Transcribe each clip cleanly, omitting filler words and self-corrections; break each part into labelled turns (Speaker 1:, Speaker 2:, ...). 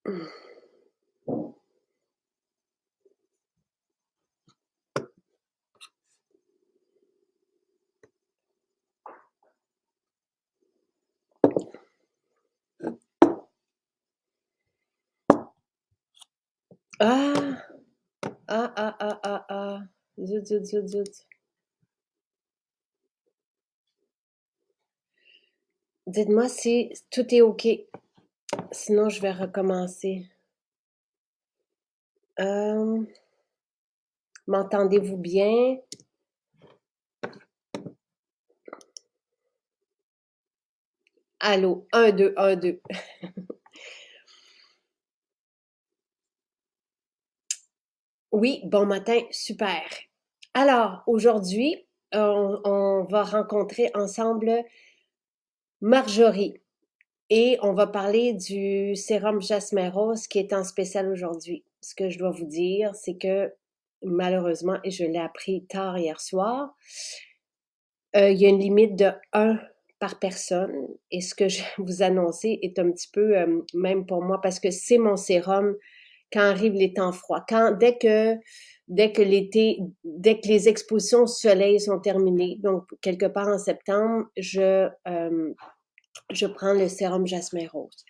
Speaker 1: Ah! Ah, ah, ah, ah, ah. Zut, zut, zut, zut. Dites-moi si tout est OK. Sinon, je vais recommencer. Euh, M'entendez-vous bien? Allô? Un, deux, un, deux. Oui, bon matin, super. Alors, aujourd'hui, on va rencontrer ensemble Marjorie et on va parler du sérum Jasmin Rose qui est en spécial aujourd'hui. Ce que je dois vous dire, c'est que malheureusement, et je l'ai appris tard hier soir, il y a une limite de un par personne et ce que je vais vous annoncer est un petit peu, même pour moi, parce que c'est mon sérum quand arrivent les temps froids. Dès que l'été, dès que les expositions au soleil sont terminées, donc quelque part en septembre, je prends le sérum Jasmin Rose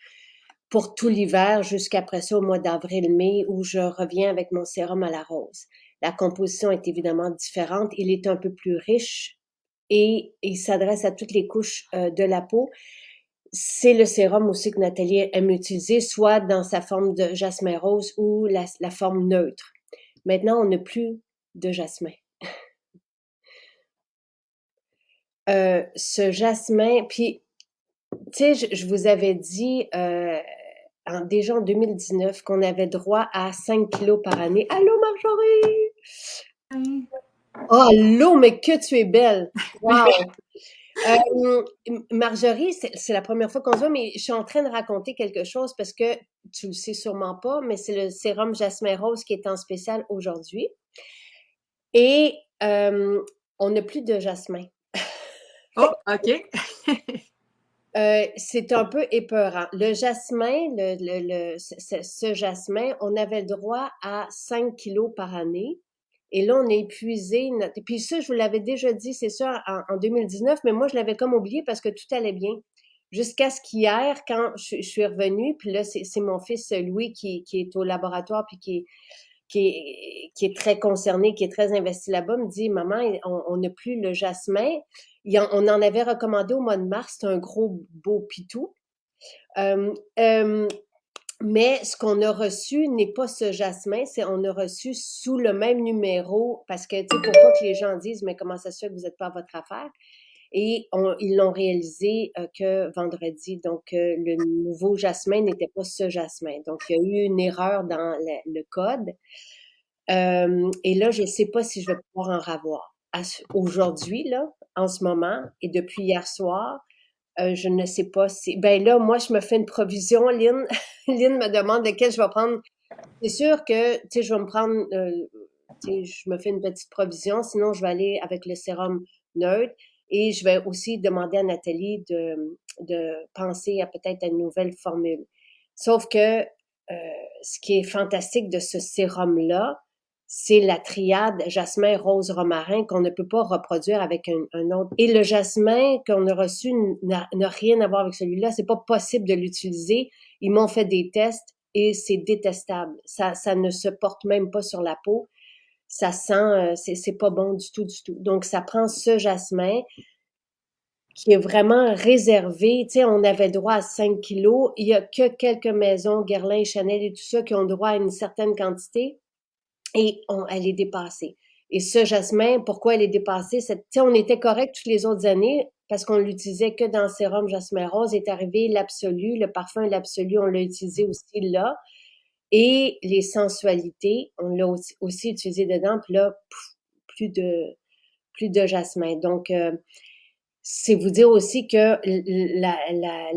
Speaker 1: pour tout l'hiver jusqu'après ça au mois d'avril-mai où je reviens avec mon sérum à la rose. La composition est évidemment différente. Il est un peu plus riche et il s'adresse à toutes les couches de la peau. C'est le sérum aussi que Nathalie aime utiliser, soit dans sa forme de jasmin rose ou la forme neutre. Maintenant, on n'a plus de jasmin. Ce jasmin, puis, tu sais, je vous avais dit déjà en 2019 qu'on avait droit à 5 kilos par année. Allô, Marjorie? Oh, allô, mais que tu es belle! Wow! Marjorie, c'est la première fois qu'on se voit, mais je suis en train de raconter quelque chose parce que tu le sais sûrement pas, mais c'est le sérum Jasmin Rose qui est en spécial aujourd'hui. Et on n'a plus de jasmin.
Speaker 2: Oh, OK.
Speaker 1: C'est un peu épeurant. Le jasmin, ce jasmin, on avait le droit à 5 kilos par année. Et là, on a épuisé notre... Puis ça, je vous l'avais déjà dit, c'est ça, en 2019, mais moi, je l'avais comme oublié parce que tout allait bien. Jusqu'à ce qu'hier, quand je suis revenue, puis là, c'est mon fils Louis qui est au laboratoire, puis qui est très concerné, qui est très investi là-bas, me dit, maman, on n'a plus le jasmin. On en avait recommandé au mois de mars, c'est un gros beau pitou. Euh, euh, mais ce qu'on a reçu n'est pas ce jasmin, c'est on a reçu sous le même numéro, parce que, tu sais, pour pas que les gens disent, mais comment ça se fait que vous n'êtes pas à votre affaire? Et ils l'ont réalisé que vendredi. Donc, le nouveau jasmin n'était pas ce jasmin. Donc, il y a eu une erreur dans le code. Et là, je ne sais pas si je vais pouvoir en ravoir. Aujourd'hui, là, en ce moment, et depuis hier soir, je ne sais pas si... Ben là, moi, je me fais une provision, Lynn. Lynn me demande lequel je vais prendre. C'est sûr que, tu sais, je vais me prendre... tu sais, je me fais une petite provision. Sinon, je vais aller avec le sérum neutre. Et je vais aussi demander à Nathalie de penser à peut-être à une nouvelle formule. Sauf que ce qui est fantastique de ce sérum-là, c'est la triade jasmin, rose, romarin qu'on ne peut pas reproduire avec un autre. Et le jasmin qu'on a reçu n'a rien à voir avec celui-là. C'est pas possible de l'utiliser. Ils m'ont fait des tests et c'est détestable. Ça ne se porte même pas sur la peau. Ça sent, c'est pas bon du tout, du tout. Donc, ça prend ce jasmin qui est vraiment réservé. Tu sais, on avait droit à 5 kilos. Il y a que quelques maisons, Guerlain, Chanel et tout ça, qui ont droit à une certaine quantité et elle est dépassée. Et ce jasmin, pourquoi elle est dépassée? Tu sais, on était correct toutes les autres années parce qu'on l'utilisait que dans le sérum jasmin rose. Est arrivé l'absolu, le parfum l'absolu, on l'a utilisé aussi là. Et les sensualités, on l'a aussi utilisé dedans. Puis là, plus de plus de jasmin. Donc, c'est vous dire aussi que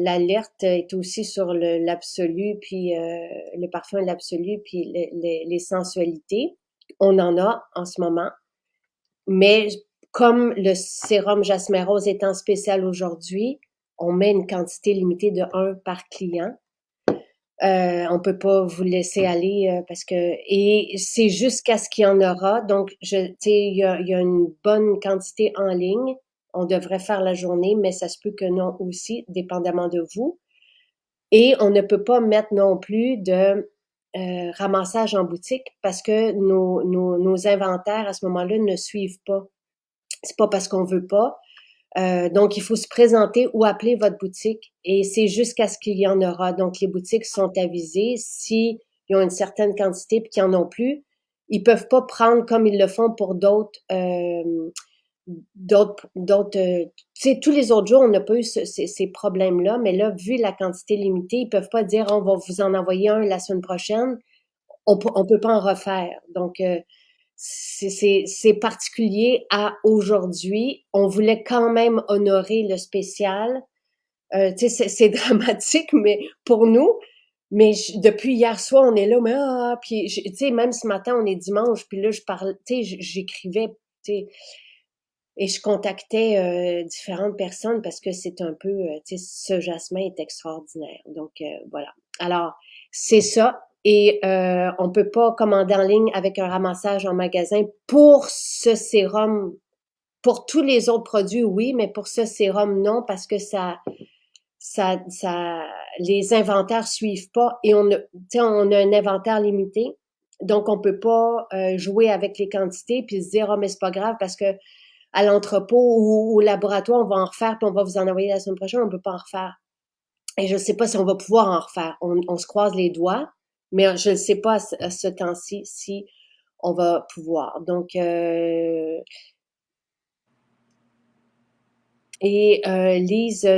Speaker 1: l'alerte est aussi sur l'absolu, puis le parfum l'absolu, puis les sensualités. On en a en ce moment, mais comme le sérum Jasmin Rose est en spécial aujourd'hui, on met une quantité limitée de 1 par client. On peut pas vous laisser aller parce que et c'est jusqu'à ce qu'il y en aura. Donc, tu sais, il y a une bonne quantité en ligne. On devrait faire la journée, mais ça se peut que non aussi, dépendamment de vous. Et on ne peut pas mettre non plus de ramassage en boutique parce que nos inventaires à ce moment-là ne suivent pas. C'est pas parce qu'on veut pas. Donc, il faut se présenter ou appeler votre boutique et c'est jusqu'à ce qu'il y en aura. Donc, les boutiques sont avisées s'ils ont une certaine quantité puis qu'ils en ont plus. Ils peuvent pas prendre comme ils le font pour tu sais, tous les autres jours, on n'a pas eu ces problèmes-là, mais là, vu la quantité limitée, ils peuvent pas dire, on va vous en envoyer un la semaine prochaine. On peut pas en refaire. Donc, c'est particulier à aujourd'hui. On voulait quand même honorer le spécial. Tu sais, c'est dramatique, mais pour nous. Mais depuis hier soir, on est là, mais puis tu sais, même ce matin, on est dimanche, puis là, je parle, tu sais, j'écrivais, tu sais, et je contactais différentes personnes parce que c'est un peu, tu sais, ce jasmin est extraordinaire. Donc voilà. Alors c'est ça. Et on peut pas commander en ligne avec un ramassage en magasin pour ce sérum. Pour tous les autres produits, oui, mais pour ce sérum, non, parce que les inventaires suivent pas et tu sais, on a un inventaire limité. Donc, on peut pas jouer avec les quantités puis se dire, oh, mais c'est pas grave parce que à l'entrepôt ou au laboratoire, on va en refaire puis on va vous en envoyer la semaine prochaine, on peut pas en refaire. Et je ne sais pas si on va pouvoir en refaire. On se croise les doigts, mais je ne sais pas à ce temps-ci si on va pouvoir. Donc, Lise,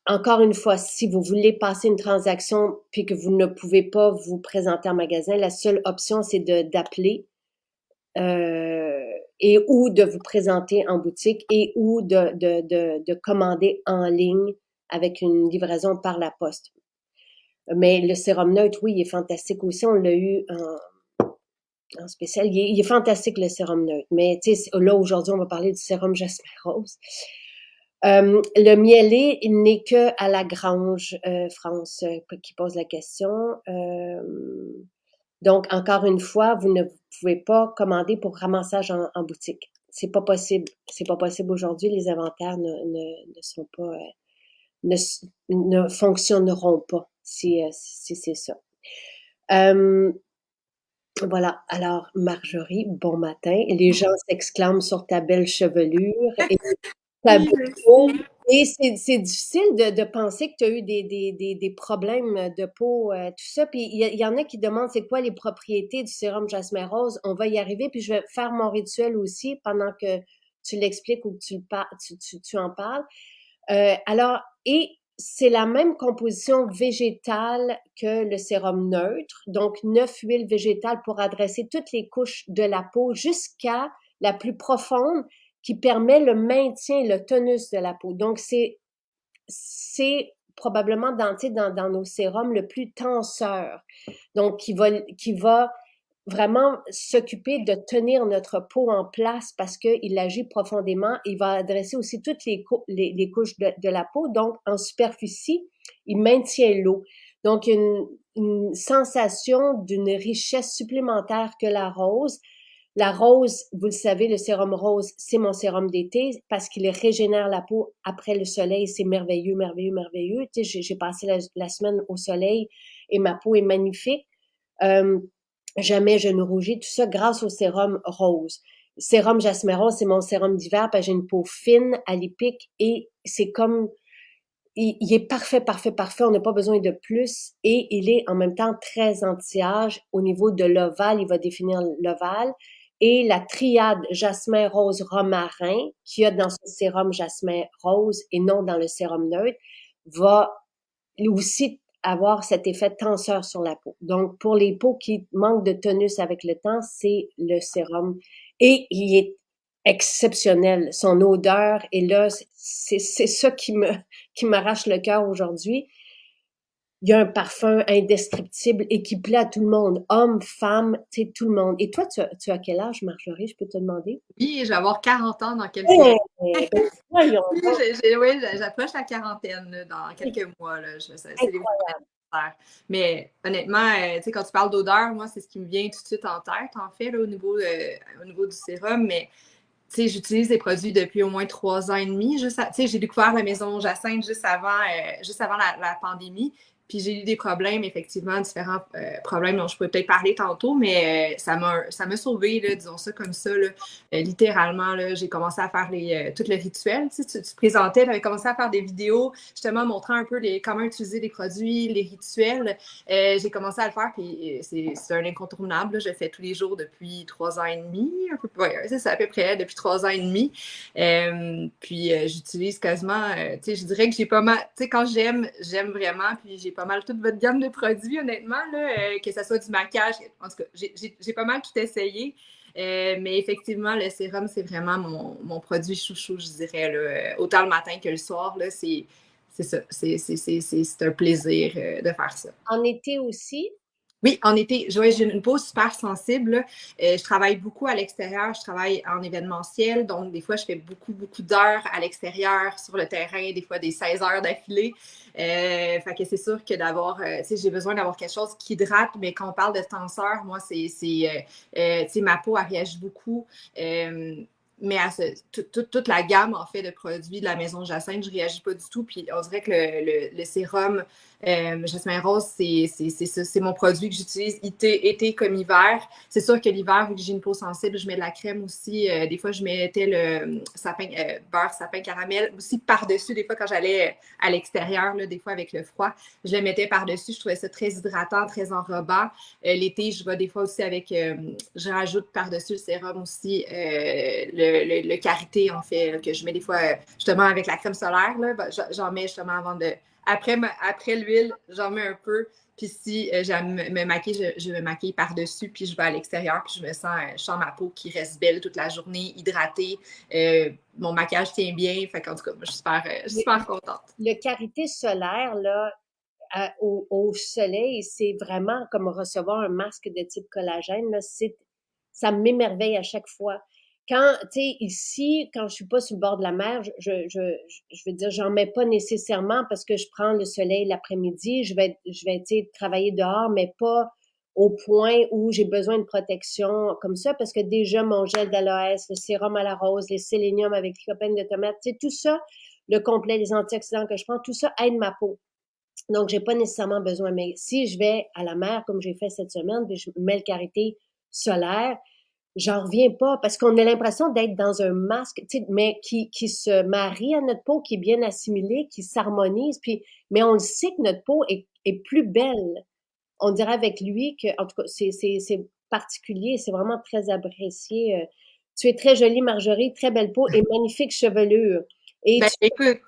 Speaker 1: encore une fois, si vous voulez passer une transaction puis que vous ne pouvez pas vous présenter en magasin, la seule option, c'est d'appeler et ou de vous présenter en boutique et ou de commander en ligne avec une livraison par la poste. Mais le sérum neutre, oui, il est fantastique aussi. On l'a eu en spécial. Il est fantastique, le sérum neutre. Mais tu sais, là, aujourd'hui, on va parler du sérum jasmin rose. Le mielé, il n'est que à la grange, France, qui pose la question. Donc, encore une fois, vous ne pouvez pas commander pour ramassage en boutique. C'est pas possible. C'est pas possible aujourd'hui. Les inventaires ne sont pas, ne fonctionneront pas si c'est ça. Voilà. Alors, Marjorie, bon matin. Les gens s'exclament sur ta belle chevelure et ta
Speaker 2: Oui,
Speaker 1: belle peau.
Speaker 2: merci.
Speaker 1: Et c'est difficile de penser que tu as eu des problèmes de peau, tout ça. Puis il y en a qui demandent c'est quoi les propriétés du sérum jasmin rose. On va y arriver, puis je vais faire mon rituel aussi pendant que tu l'expliques ou que tu en parles. Alors, et c'est la même composition végétale que le sérum neutre, donc 9 huiles végétales pour adresser toutes les couches de la peau jusqu'à la plus profonde qui permet le maintien, le tonus de la peau. Donc, c'est probablement dans nos sérums le plus tenseur. Donc, qui va vraiment s'occuper de tenir notre peau en place parce qu'il agit profondément. Il va adresser aussi toutes les couches de la peau. Donc, en superficie, il maintient l'eau. Donc, une sensation d'une richesse supplémentaire que la rose. La rose, vous le savez, le sérum rose, c'est mon sérum d'été parce qu'il régénère la peau après le soleil. C'est merveilleux, merveilleux, merveilleux. Tu sais, j'ai passé la semaine au soleil et ma peau est magnifique. Jamais je ne rougis, tout ça grâce au sérum rose. Sérum jasmin rose, c'est mon sérum d'hiver parce que j'ai une peau fine, alipique et c'est comme, il est parfait, parfait, parfait. On n'a pas besoin de plus et il est en même temps très anti-âge. Au niveau de l'ovale, il va définir l'ovale. Et la triade jasmin rose romarin qu'il y a dans ce sérum jasmin rose et non dans le sérum neutre va aussi avoir cet effet tenseur sur la peau. Donc, pour les peaux qui manquent de tonus avec le temps, c'est le sérum. Et il est exceptionnel. Son odeur, et là, c'est ça qui m'arrache le cœur aujourd'hui. Il y a un parfum indescriptible et qui plaît à tout le monde. Hommes, femmes, tu sais, tout le monde. Et toi, tu as quel âge, Marjorie? Je peux te demander?
Speaker 2: Oui, je vais avoir 40 ans dans quelques mois.
Speaker 1: Eh, ben, voyons
Speaker 2: Oui,
Speaker 1: donc.
Speaker 2: oui, j'approche la quarantaine là, dans quelques mois. Là. C'est les
Speaker 1: Incroyable.
Speaker 2: commentaires. Mais honnêtement, tu sais, quand tu parles d'odeur, moi, c'est ce qui me vient tout de suite en tête, en fait, là, au niveau du sérum. Mais tu sais, j'utilise des produits depuis au moins 3 ans et demi. Tu sais, j'ai découvert la maison Jacinthe juste avant la pandémie. Puis j'ai eu des problèmes, effectivement, différents problèmes dont je pourrais peut-être parler tantôt, mais ça m'a sauvé, là, disons ça comme ça. Là. Littéralement, là, j'ai commencé à faire tout le rituel. Tu sais, tu te présentais, tu avais commencé à faire des vidéos, justement, montrant un peu comment utiliser les produits, les rituels. J'ai commencé à le faire, puis c'est un incontournable. Là. Je le fais tous les jours depuis 3 ans et demi, un peu, ouais, c'est à peu près depuis 3 ans et demi. Puis j'utilise quasiment, tu sais, je dirais que j'ai pas mal, tu sais, quand j'aime vraiment, puis j'ai pas mal toute votre gamme de produits, honnêtement, là, que ce soit du maquillage, en tout cas, j'ai pas mal tout essayé. Mais effectivement, le sérum, c'est vraiment mon produit chouchou, je dirais, là, autant le matin que le soir, là, c'est ça, c'est un plaisir de faire ça.
Speaker 1: En été aussi?
Speaker 2: Oui, en été, j'ai une peau super sensible. Je travaille beaucoup à l'extérieur, je travaille en événementiel, donc des fois, je fais beaucoup, beaucoup d'heures à l'extérieur, sur le terrain, des fois des 16 heures d'affilée. Fait que c'est sûr que tu sais, j'ai besoin d'avoir quelque chose qui hydrate, mais quand on parle de tenseur, moi, tu sais, ma peau, elle réagit beaucoup. Mais à toute la gamme, en fait, de produits de la maison Jacinthe, je ne réagis pas du tout. Puis on dirait que le sérum Jasmin Rose, c'est mon produit que j'utilise été comme hiver. C'est sûr que l'hiver, vu que j'ai une peau sensible, je mets de la crème aussi. Des fois, je mettais le beurre sapin caramel aussi par-dessus. Des fois, quand j'allais à l'extérieur, là, des fois avec le froid, je le mettais par-dessus. Je trouvais ça très hydratant, très enrobant. L'été, je vais des fois aussi je rajoute par-dessus le sérum aussi le karité, en fait, que je mets des fois justement avec la crème solaire. Là, j'en mets justement après l'huile, j'en mets un peu. Puis si j'aime me maquiller, je me maquille par-dessus, puis je vais à l'extérieur, puis je sens ma peau qui reste belle toute la journée, hydratée. Mon maquillage tient bien. Fait qu'en tout cas, moi, je suis super contente.
Speaker 1: Le karité solaire, là, au soleil, c'est vraiment comme recevoir un masque de type collagène. Là, ça m'émerveille à chaque fois. Quand, tu sais, ici, quand je suis pas sur le bord de la mer, je veux dire, j'en mets pas nécessairement parce que je prends le soleil l'après-midi. Tu sais, travailler dehors, mais pas au point où j'ai besoin de protection comme ça parce que déjà mon gel d'aloès, le sérum à la rose, les séléniums avec les copaines de tomates, tu sais, tout ça, le complet, les antioxydants que je prends, tout ça aide ma peau. Donc, j'ai pas nécessairement besoin. Mais si je vais à la mer, comme j'ai fait cette semaine, puis je mets le karité solaire, j'en reviens pas parce qu'on a l'impression d'être dans un masque, tu sais, mais qui se marie à notre peau, qui est bien assimilé, qui s'harmonise. Puis, mais on le sait que notre peau est plus belle. On dirait avec lui que, en tout cas, c'est particulier, c'est vraiment très apprécié. Tu es très jolie, Marjorie, très belle peau et magnifique chevelure. Et
Speaker 2: Ben, écoute,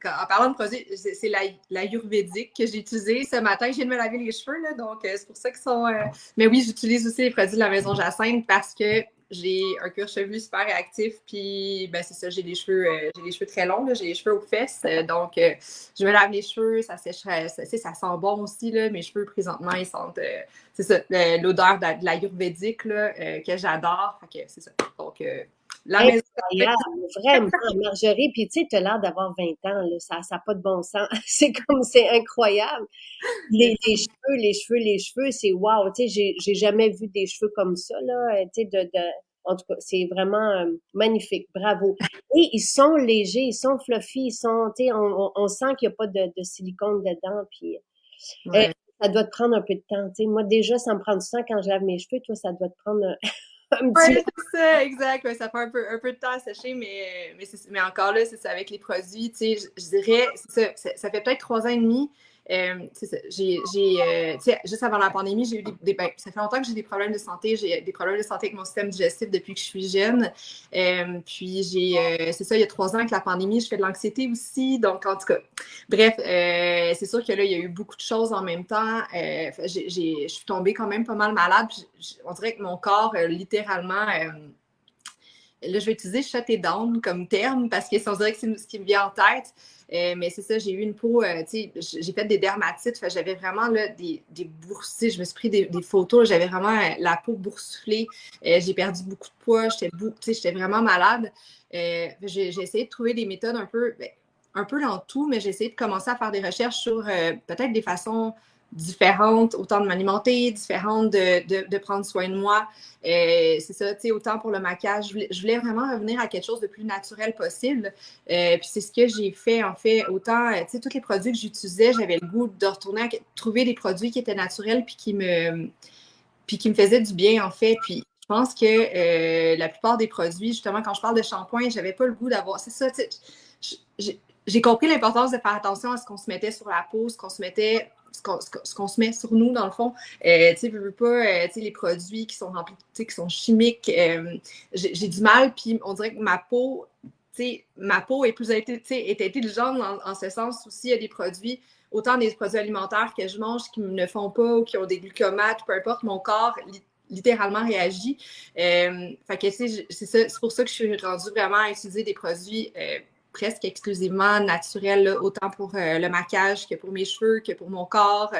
Speaker 2: en parlant de produits, c'est l'ayurvédique que j'ai utilisé ce matin. Je viens de me laver les cheveux, là, donc c'est pour ça qu'ils sont. Mais oui, j'utilise aussi les produits de la maison Jacinthe parce que j'ai un cuir chevelu super réactif. Puis, ben, c'est ça, j'ai les cheveux très longs, j'ai les cheveux aux fesses. Donc, je me lave les cheveux, ça sècherait, ça sent bon aussi. Là, mes cheveux, présentement, ils sentent. C'est ça, l'odeur de l'ayurvédique que j'adore. Fait que c'est ça. Donc, la maison.
Speaker 1: incroyable, vraiment, Marjorie. Puis tu sais, tu as l'air d'avoir 20 ans, là, ça n'a pas de bon sens. C'est incroyable. Les cheveux, c'est wow. Tu sais, j'ai jamais vu des cheveux comme ça, là. Tu sais, en tout cas, c'est vraiment magnifique. Bravo. Et ils sont légers, ils sont fluffy, tu sais, on sent qu'il n'y a pas de silicone dedans. Puis, eh,
Speaker 2: Ouais.
Speaker 1: ça doit te prendre un peu de temps. Tu sais, moi, déjà, ça me prend du temps quand je lave mes cheveux. Toi, ça doit te prendre un
Speaker 2: Oui,
Speaker 1: petit
Speaker 2: c'est ça, exact. Ouais, ça fait un peu de temps à sécher, mais encore là, c'est ça, avec les produits, tu sais, je dirais, c'est ça, ça fait peut-être 3 ans et demi. C'est ça, tu sais, juste avant la pandémie, j'ai eu ça fait longtemps que j'ai des problèmes de santé. J'ai des problèmes de santé avec mon système digestif depuis que je suis jeune. Puis c'est ça, il y a 3 ans avec la pandémie, je fais de l'anxiété aussi. Donc, en tout cas, bref, c'est sûr que là, il y a eu beaucoup de choses en même temps. Je suis tombée quand même pas mal malade. On dirait que mon corps, littéralement, là, je vais utiliser shut it down comme terme parce que on dirait que c'est ce qui me vient en tête. Mais c'est ça, j'ai eu une peau, tu sais, j'ai fait des dermatites. J'avais vraiment là, des bourses. Je me suis pris des photos. J'avais vraiment la peau boursouflée. J'ai perdu beaucoup de poids. J'étais vraiment malade. J'ai essayé de trouver des méthodes un peu. Ben, un peu dans tout, mais j'ai essayé de commencer à faire des recherches sur peut-être des façons différentes, autant de m'alimenter, différentes de prendre soin de moi. C'est ça, tu sais, autant pour le maquillage. Je voulais vraiment revenir à quelque chose de plus naturel possible. Puis c'est ce que j'ai fait, en fait. Autant, tu sais, tous les produits que j'utilisais, j'avais le goût de retourner à trouver des produits qui étaient naturels puis qui me faisaient du bien, en fait. Puis je pense que la plupart des produits, justement, quand je parle de shampoing, j'avais pas le goût d'avoir. C'est ça, tu sais, j'ai compris l'importance de faire attention à ce qu'on se mettait sur la peau, ce qu'on se mettait, ce qu'on se met sur nous, dans le fond. Tu sais, je veux pas, tu sais, les produits qui sont remplis, tu sais, qui sont chimiques, j'ai du mal, puis on dirait que ma peau, tu sais, ma peau est plus est intelligente en ce sens aussi. Il y a des produits, autant des produits alimentaires que je mange qui ne font pas ou qui ont des glucomates, peu importe, mon corps littéralement réagit. Fait que c'est pour ça que je suis rendue vraiment à utiliser des produits presque exclusivement naturels, là, autant pour le maquillage que pour mes cheveux, que pour mon corps.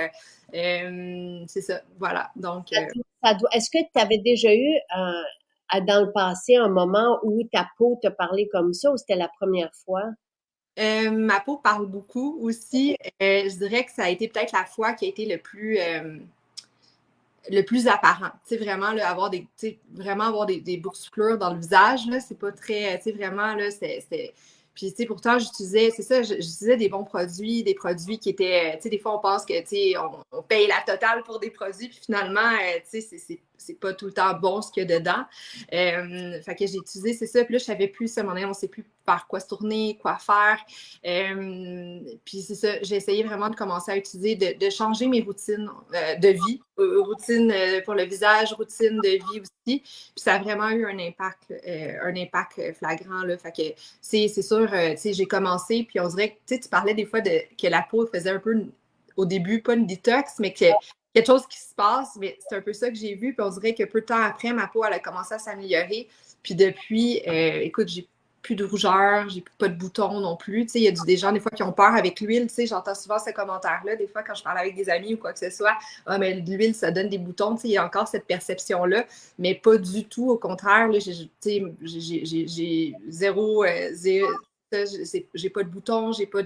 Speaker 2: C'est ça, voilà. Donc,
Speaker 1: Est-ce que tu avais déjà eu dans le passé un moment où ta peau te parlait comme ça ou c'était la première fois?
Speaker 2: Ma peau parle beaucoup aussi. Je dirais que ça a été peut-être la fois qui a été le plus apparent. Tu sais, vraiment, là, vraiment avoir des boursouflures dans le visage, là, c'est pas très, tu sais, vraiment, là, c'est. Puis, tu sais, pourtant, c'est ça, j'utilisais des bons produits, des produits qui étaient, tu sais, des fois, on pense que, tu sais, on paye la totale pour des produits, puis finalement, tu sais, c'est pas tout le temps bon ce qu'il y a dedans. Fait que j'ai utilisé, c'est ça, puis là, je savais plus, ça, on sait plus par quoi se tourner, quoi faire. Puis c'est ça, j'ai essayé vraiment de commencer à utiliser, de changer mes routines de vie, routine pour le visage, routine de vie aussi. Puis ça a vraiment eu un impact flagrant, là. Fait que c'est sûr, tu sais, j'ai commencé, puis on dirait que, tu parlais des fois que la peau faisait un peu, au début, pas une détox, mais que quelque chose qui se passe, mais c'est un peu ça que j'ai vu, puis on dirait que peu de temps après, ma peau, elle a commencé à s'améliorer. Puis depuis, écoute, j'ai plus de rougeur, j'ai pas de boutons non plus. Tu sais, il y a des gens, des fois, qui ont peur avec l'huile. Tu sais, j'entends souvent ce commentaire-là, des fois, quand je parle avec des amis ou quoi que ce soit. Ah, mais l'huile, ça donne des boutons. Tu sais, il y a encore cette perception-là, mais pas du tout. Au contraire, là, j'ai zéro, j'ai pas de boutons, j'ai pas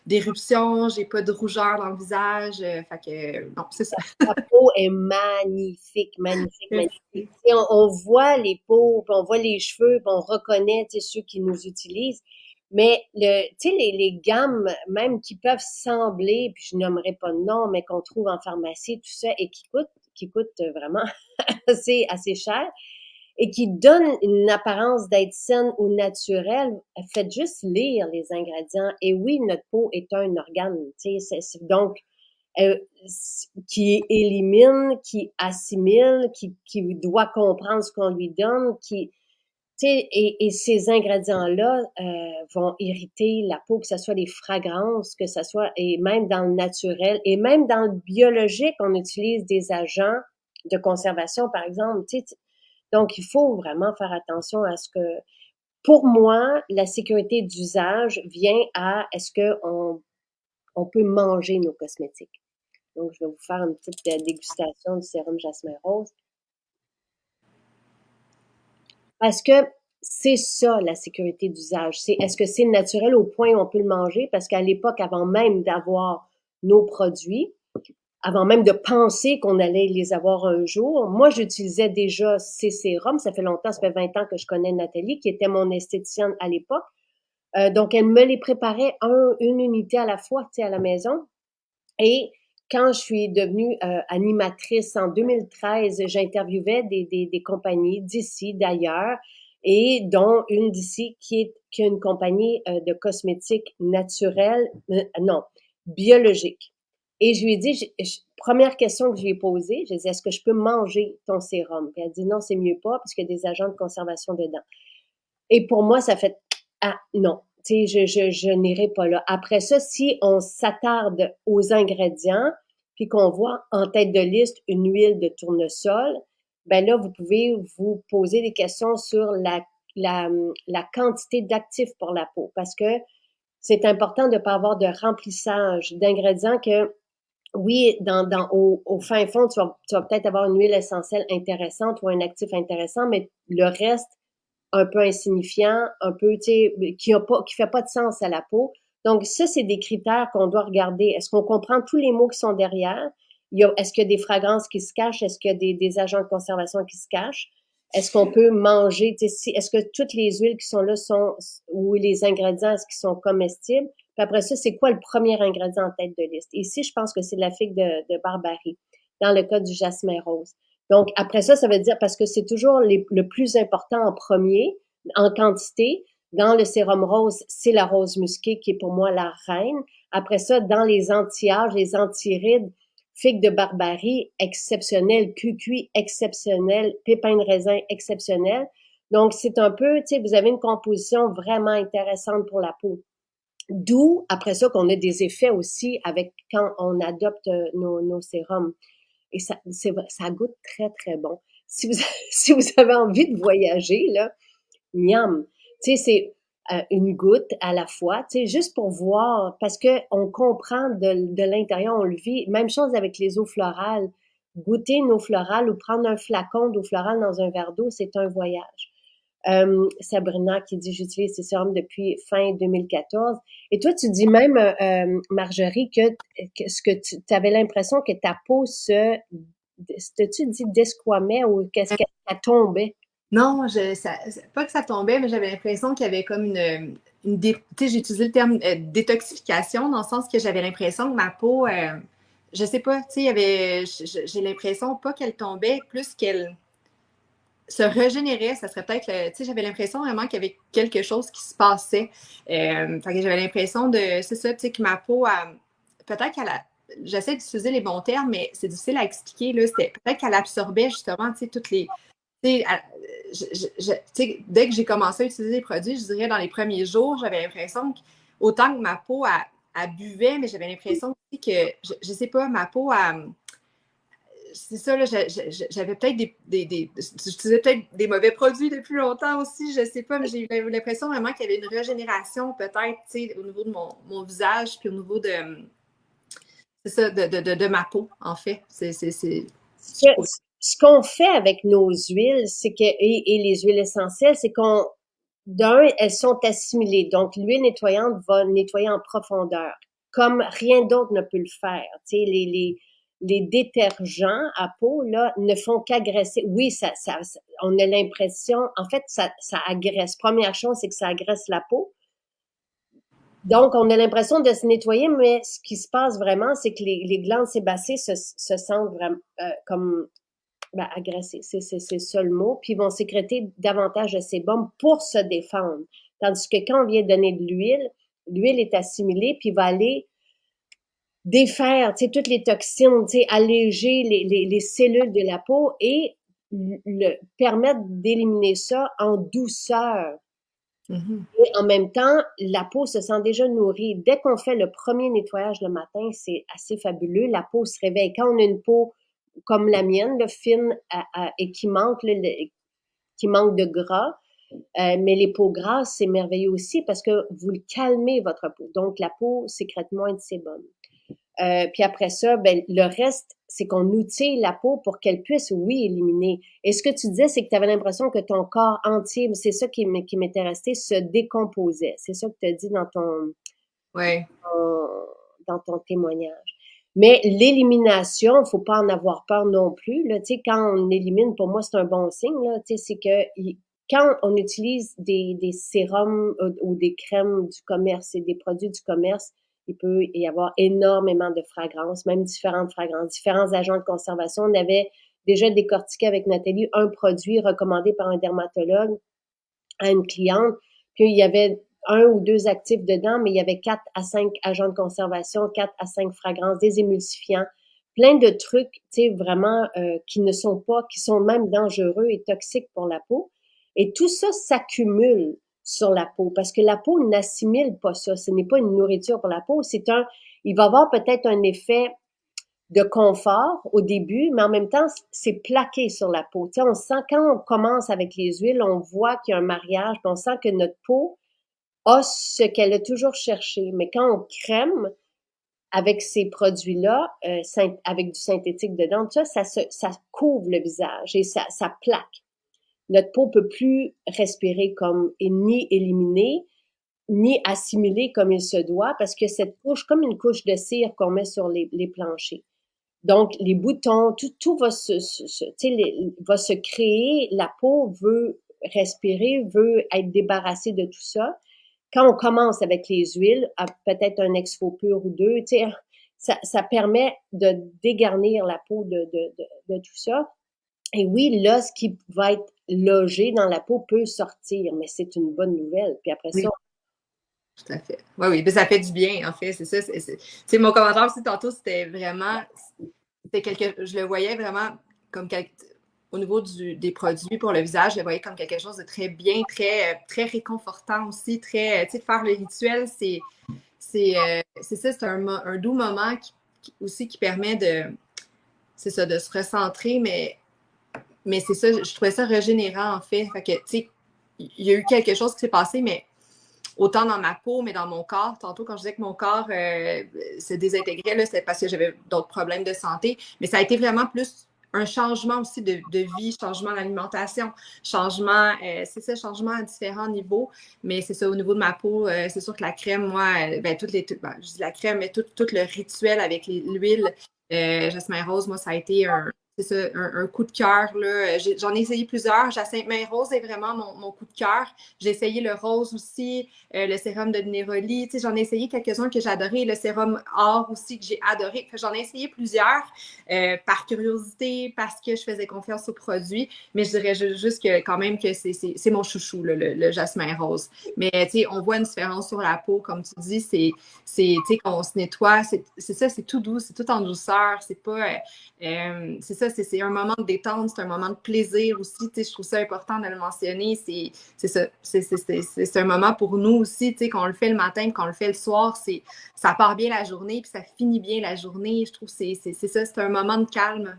Speaker 2: d'éruption, j'ai pas de rougeur dans le visage. Fait que, non, c'est ça.
Speaker 1: Ta peau est magnifique, magnifique, magnifique. On voit les peaux, puis on voit les cheveux, puis on reconnaît ceux qui nous utilisent. Mais les gammes, même qui peuvent sembler, puis je nommerai pas de nom, mais qu'on trouve en pharmacie, tout ça, et qui coûtent vraiment assez cher, et qui donnent une apparence d'être saine ou naturelle, faites juste lire les ingrédients. Et oui, notre peau est un organe, donc euh, qui élimine, qui assimile, qui doit comprendre ce qu'on lui donne, et ces ingrédients-là vont irriter la peau, que ce soit des fragrances, que ce soit, et même dans le naturel, et même dans le biologique, on utilise des agents de conservation, par exemple. Donc, il faut vraiment faire attention à ce que, pour moi, la sécurité d'usage vient à est-ce on peut manger nos cosmétiques. Donc, je vais vous faire une petite dégustation du sérum jasmin rose. Parce que c'est ça, la sécurité d'usage. Est-ce que c'est naturel au point où on peut le manger? Parce qu'à l'époque, avant même d'avoir nos produits, avant même de penser qu'on allait les avoir un jour, moi, j'utilisais déjà ces sérums. Ça fait longtemps, ça fait 20 ans que je connais Nathalie, qui était mon esthéticienne à l'époque. Donc, elle me les préparait une unité à la fois, tu sais, à la maison. Et quand je suis devenue animatrice en 2013, j'interviewais des compagnies d'ici, d'ailleurs, et dont une d'ici qui a une compagnie de cosmétiques naturels, non, biologiques. Et je lui ai dit, première question que je lui ai posée, je lui ai dit, est-ce que je peux manger ton sérum? Puis elle a dit, non, c'est mieux pas, parce qu'il y a des agents de conservation dedans. Et pour moi, ça fait, ah non, tu sais, je n'irai pas là. Après ça, si on s'attarde aux ingrédients, puis qu'on voit en tête de liste une huile de tournesol, ben là, vous pouvez vous poser des questions sur la quantité d'actifs pour la peau, parce que c'est important de ne pas avoir de remplissage d'ingrédients que, oui, au fin fond, tu vas peut-être avoir une huile essentielle intéressante ou un actif intéressant, mais le reste, un peu insignifiant, un peu, tu sais, qui fait pas de sens à la peau. Donc, ça, c'est des critères qu'on doit regarder. Est-ce qu'on comprend tous les mots qui sont derrière? Est-ce qu'il y a des fragrances qui se cachent? Est-ce qu'il y a des agents de conservation qui se cachent? Est-ce qu'on peut manger? Est-ce que toutes les huiles qui sont là ou les ingrédients, est-ce qu'ils sont comestibles? Puis après ça, c'est quoi le premier ingrédient en tête de liste? Ici, je pense que c'est la figue de Barbarie, dans le cas du jasmin rose. Donc, après ça, ça veut dire, parce que c'est toujours le plus important en premier, en quantité. Dans le sérum rose, c'est la rose musquée qui est pour moi la reine. Après ça, dans les anti-âges, les anti-rides, figue de Barbarie, exceptionnel, cucuy, exceptionnel, pépins de raisin, exceptionnel. Donc, c'est un peu, tu sais, vous avez une composition vraiment intéressante pour la peau. D'où, après ça, qu'on a des effets aussi avec quand on adopte nos sérums. Et ça goûte très, très bon. Si vous, si vous avez envie de voyager, là, miam. Tu sais, c'est une goutte à la fois, tu sais, juste pour voir, parce que on comprend de l'intérieur, on le vit. Même chose avec les eaux florales. Goûter une eau florale ou prendre un flacon d'eau florale dans un verre d'eau, c'est un voyage. Sabrina qui dit j'utilise ces sérums depuis fin 2014. Et toi, tu dis même, Marjorie, que ce que tu avais l'impression que ta peau tu dit desquamait ou qu'est-ce qu'elle tombait?
Speaker 2: Non, pas que ça tombait, mais j'avais l'impression qu'il y avait comme tu sais, j'ai utilisé le terme détoxification dans le sens que j'avais l'impression que ma peau, je sais pas, tu sais, j'ai l'impression pas qu'elle tombait, plus qu'elle se régénérait. Ça serait peut-être, tu sais, j'avais l'impression vraiment qu'il y avait quelque chose qui se passait. Fait que j'avais l'impression c'est ça, tu sais, que ma peau, peut-être qu'elle a, j'essaie d'utiliser les bons termes, mais c'est difficile à expliquer, là, c'était peut-être qu'elle absorbait justement, tu sais, toutes les dès que j'ai commencé à utiliser les produits, je dirais dans les premiers jours, j'avais l'impression que autant que ma peau a buvait, mais j'avais l'impression aussi que, je sais pas, ma peau c'est ça, là, j'avais peut-être j'utilisais peut-être des mauvais produits depuis longtemps aussi, je sais pas, mais j'ai eu l'impression vraiment qu'il y avait une régénération peut-être, tu sais, au niveau de mon visage, puis au niveau c'est ça, de ma peau, en fait.
Speaker 1: Ce, ce qu'on fait avec nos huiles, et les huiles essentielles, c'est elles sont assimilées. Donc, l'huile nettoyante va nettoyer en profondeur, comme rien d'autre ne peut le faire. Tu sais, les détergents à peau, là, ne font qu'agresser. Oui, on a l'impression, en fait, ça agresse. Première chose, c'est que ça agresse la peau. Donc, on a l'impression de se nettoyer, mais ce qui se passe vraiment, c'est que les glandes sébacées se sentent vraiment comme agressés, c'est ça le mot, puis ils vont sécréter davantage de sébum pour se défendre. Tandis que quand on vient donner de l'huile est assimilée, puis va aller défaire, tu sais, toutes les toxines, tu sais, alléger les cellules de la peau et permettre d'éliminer ça en douceur.
Speaker 2: Mm-hmm.
Speaker 1: Et en même temps, la peau se sent déjà nourrie. Dès qu'on fait le premier nettoyage le matin, c'est assez fabuleux. La peau se réveille. Quand on a une peau comme la mienne, là, fine et qui manque de gras, mais les peaux grasses, c'est merveilleux aussi parce que vous calmez votre peau. Donc, la peau sécrète moins de sébum. Puis après ça, ben, le reste, c'est qu'on outille la peau pour qu'elle puisse, oui, éliminer. Et ce que tu disais, c'est que tu avais l'impression que ton corps entier, c'est ça qui m'était resté, se décomposait. C'est ça que tu as dit
Speaker 2: Ouais.
Speaker 1: dans ton témoignage. Mais l'élimination, il faut pas en avoir peur non plus. Là, tu sais, quand on élimine, pour moi, c'est un bon signe. Là, tu sais, c'est que quand on utilise des sérums ou des crèmes du commerce et des produits du commerce, il peut y avoir énormément de fragrances, même différentes fragrances, différents agents de conservation. On avait déjà décortiqué avec Nathalie un produit recommandé par un dermatologue à une cliente, puis il y avait un ou deux actifs dedans, mais il y avait 4 à 5 agents de conservation, 4 à 5 fragrances, des émulsifiants, plein de trucs, tu sais, vraiment qui ne sont pas, qui sont même dangereux et toxiques pour la peau. Et tout ça s'accumule sur la peau parce que la peau n'assimile pas ça. Ce n'est pas une nourriture pour la peau. Il va avoir peut-être un effet de confort au début, mais en même temps, c'est plaqué sur la peau. Tu sais, on sent, quand on commence avec les huiles, on voit qu'il y a un mariage, puis on sent que notre peau a ce qu'elle a toujours cherché. Mais quand on crème avec ces produits-là, avec du synthétique dedans, tout ça, ça couvre le visage et ça plaque. Notre peau peut plus respirer comme, et ni éliminer. ni assimilé comme il se doit, parce que cette couche, comme une couche de cire qu'on met sur les planchers. Donc, les boutons, tout va va se créer. La peau veut respirer, veut être débarrassée de tout ça. Quand on commence avec les huiles, peut-être un exfo pur ou deux, ça permet de dégarnir la peau de tout ça. Et oui, là, ce qui va être logé dans la peau peut sortir, mais c'est une bonne nouvelle. Puis après ça,
Speaker 2: Oui, tout à fait. Oui, oui, mais ça fait du bien, en fait, c'est ça. C'est mon commentaire aussi tantôt, c'était vraiment, je le voyais vraiment comme au niveau des produits pour le visage, je le voyais comme quelque chose de très bien, très réconfortant aussi, très, tu sais, faire le rituel, c'est ça, c'est un doux moment aussi qui permet c'est ça, de se recentrer, mais c'est ça, je trouvais ça régénérant, en fait. Fait que, tu sais, il y a eu quelque chose qui s'est passé, mais autant dans ma peau, mais dans mon corps. Tantôt, quand je disais que mon corps se désintégrait, c'est parce que j'avais d'autres problèmes de santé. Mais ça a été vraiment plus un changement aussi de vie, changement d'alimentation, changement, c'est ça, changement à différents niveaux. Mais c'est ça, au niveau de ma peau, c'est sûr que la crème, moi, je dis la crème, mais tout le rituel avec l'huile, jasmin rose, moi, ça a été c'est ça, un coup de cœur. J'en ai essayé plusieurs. Jasmin rose est vraiment mon coup de cœur. J'ai essayé le rose aussi, le sérum de Neroli. J'en ai essayé quelques-uns que j'ai adoré. Le sérum or aussi que j'ai adoré. J'en ai essayé plusieurs par curiosité, parce que je faisais confiance aux produits. Mais je dirais juste que quand même que c'est mon chouchou, le jasmin rose. Mais on voit une différence sur la peau, comme tu dis, quand on se nettoie, c'est ça, c'est tout doux, c'est tout en douceur. C'est pas... c'est ça, c'est un moment de détente, c'est un moment de plaisir aussi. Je trouve ça important de le mentionner. C'est ça. C'est un moment pour nous aussi, quand on le fait le matin, quand on le fait le soir, ça part bien la journée, puis ça finit bien la journée. Je trouve que c'est ça, c'est un moment de calme.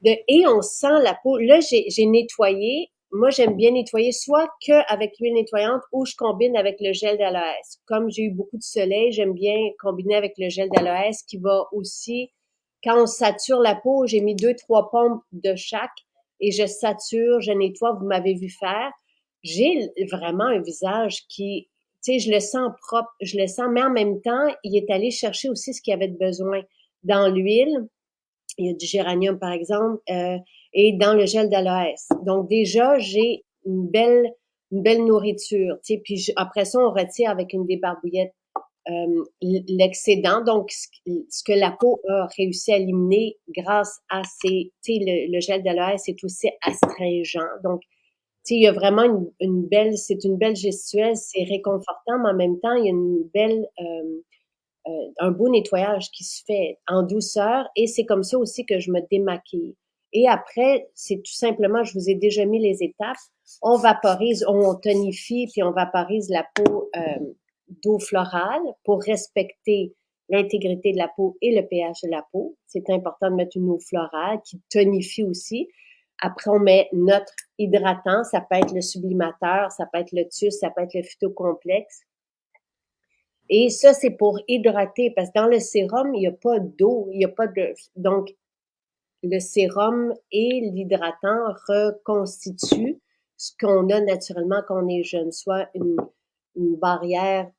Speaker 1: Et on sent la peau. Là, j'ai nettoyé. Moi, j'aime bien nettoyer soit que avec l'huile nettoyante ou je combine avec le gel d'aloès. Comme j'ai eu beaucoup de soleil, j'aime bien combiner avec le gel d'aloès qui va aussi, quand on sature la peau, j'ai mis 2, 3 pompes de chaque et je sature, je nettoie, vous m'avez vu faire. J'ai vraiment un visage qui, tu sais, je le sens propre, je le sens, mais en même temps, il est allé chercher aussi ce qu'il avait de besoin dans l'huile. Il y a du géranium, par exemple, et dans le gel d'aloès. Donc, déjà, j'ai une belle nourriture. Tu sais, puis après ça, on retire avec une débarbouillette l'excédent, donc ce que la peau a réussi à éliminer grâce à ces, tu sais, le gel d'aloès est aussi astringent. Donc, tu sais, il y a vraiment c'est une belle gestuelle, c'est réconfortant, mais en même temps, il y a une belle, un beau nettoyage qui se fait en douceur et c'est comme ça aussi que je me démaquille. Et après, c'est tout simplement, je vous ai déjà mis les étapes, on vaporise, on tonifie, puis on vaporise la peau d'eau florale pour respecter l'intégrité de la peau et le pH de la peau. C'est important de mettre une eau florale qui tonifie aussi. Après, on met notre hydratant, ça peut être le sublimateur, ça peut être le TUS, ça peut être le phytocomplexe. Et ça, c'est pour hydrater, parce que dans le sérum, il n'y a pas d'eau, il n'y a pas de... Donc, le sérum et l'hydratant reconstituent ce qu'on a naturellement quand on est jeune, soit une barrière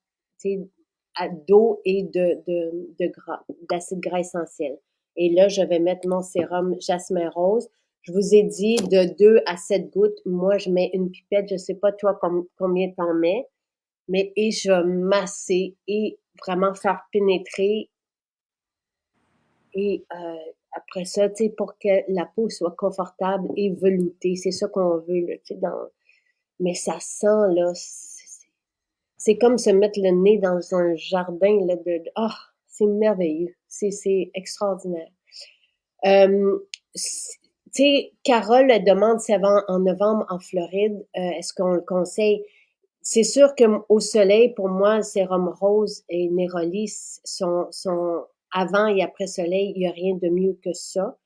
Speaker 1: d'eau et de gras, d'acide gras essentiel. Et là, je vais mettre mon sérum jasmin rose. Je vous ai dit de 2 à 7 gouttes. Moi, je mets une pipette. Je sais pas toi combien t'en mets, mais et je vais masser et vraiment faire pénétrer et après ça, tu sais, pour que la peau soit confortable et veloutée, c'est ça qu'on veut, là, tu sais, mais ça sent, là, c'est comme se mettre le nez dans un jardin, là, ah, c'est merveilleux, c'est extraordinaire. Tu sais, Carole demande si elle va en novembre en Floride, est-ce qu'on le conseille? C'est sûr que au soleil, pour moi, le sérum rose et Neroli sont avant et après soleil, il n'y a rien de mieux que ça.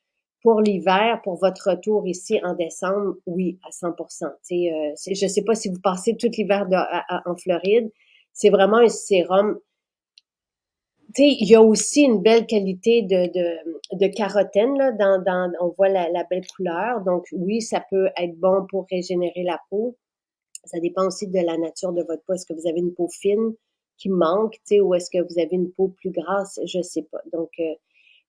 Speaker 1: Pour l'hiver, pour votre retour ici en décembre, oui, à 100%. Je ne sais pas si vous passez tout l'hiver en Floride. C'est vraiment un sérum. Il y a aussi une belle qualité de carotène, là, on voit la belle couleur. Donc, oui, ça peut être bon pour régénérer la peau. Ça dépend aussi de la nature de votre peau. Est-ce que vous avez une peau fine qui manque, tu sais, ou est-ce que vous avez une peau plus grasse? Je sais pas. Donc,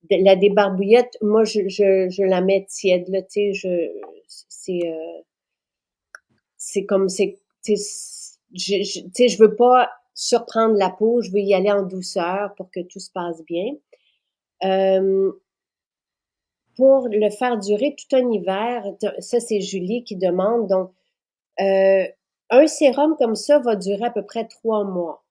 Speaker 1: la débarbouillette, moi, je la mets tiède, là, tu sais, c'est comme, tu sais, tu sais, je veux pas surprendre la peau, je veux y aller en douceur pour que tout se passe bien. Euh, pour le faire durer tout un hiver, ça, c'est Julie qui demande, donc, un sérum comme ça va durer à peu près 3 mois.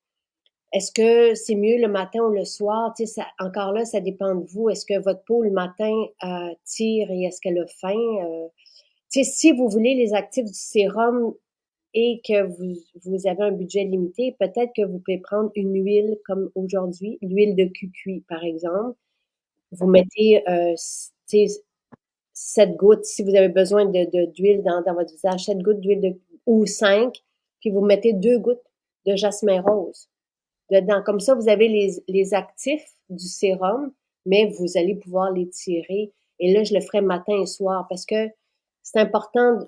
Speaker 1: Est-ce que c'est mieux le matin ou le soir? Tu sais, encore là, ça dépend de vous. Est-ce que votre peau le matin tire et est-ce qu'elle a faim? Tu sais, si vous voulez les actifs du sérum et que vous avez un budget limité, peut-être que vous pouvez prendre une huile comme aujourd'hui, l'huile de cucuy, par exemple. Vous mettez, tu sais, 7 gouttes, si vous avez besoin d'huile dans votre visage, 7 gouttes ou 5, puis vous mettez 2 gouttes de jasmin rose dedans. Comme ça, vous avez les actifs du sérum, mais vous allez pouvoir les tirer. Et là, je le ferai matin et soir parce que c'est important.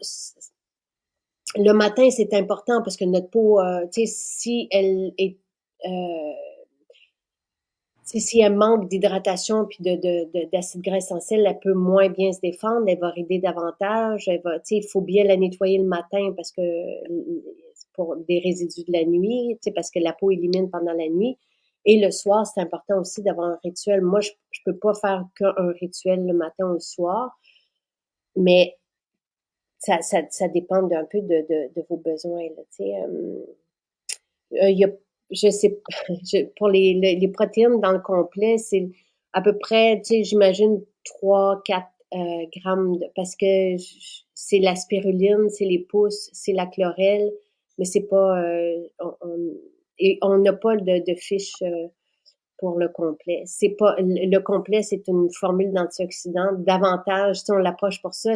Speaker 1: Le matin, c'est important parce que notre peau, tu sais, si elle est, euh, si elle manque d'hydratation puis d'acide gras essentiel, elle peut moins bien se défendre, elle va rider davantage, elle va, tu sais, il faut bien la nettoyer le matin parce que pour des résidus de la nuit, tu sais, parce que la peau élimine pendant la nuit. Et le soir, c'est important aussi d'avoir un rituel. Moi, je peux pas faire qu'un rituel le matin ou le soir, mais ça dépend un peu de vos besoins, là, tu sais. Il y a, je sais pas, pour les protéines dans le complet, c'est à peu près, tu sais, j'imagine 3-4 grammes, parce que c'est la spiruline, c'est les pousses, c'est la chlorelle, mais c'est pas, et on n'a pas de fiche pour le complet. C'est pas, le complet, c'est une formule d'antioxydants. Davantage, si on l'approche pour ça,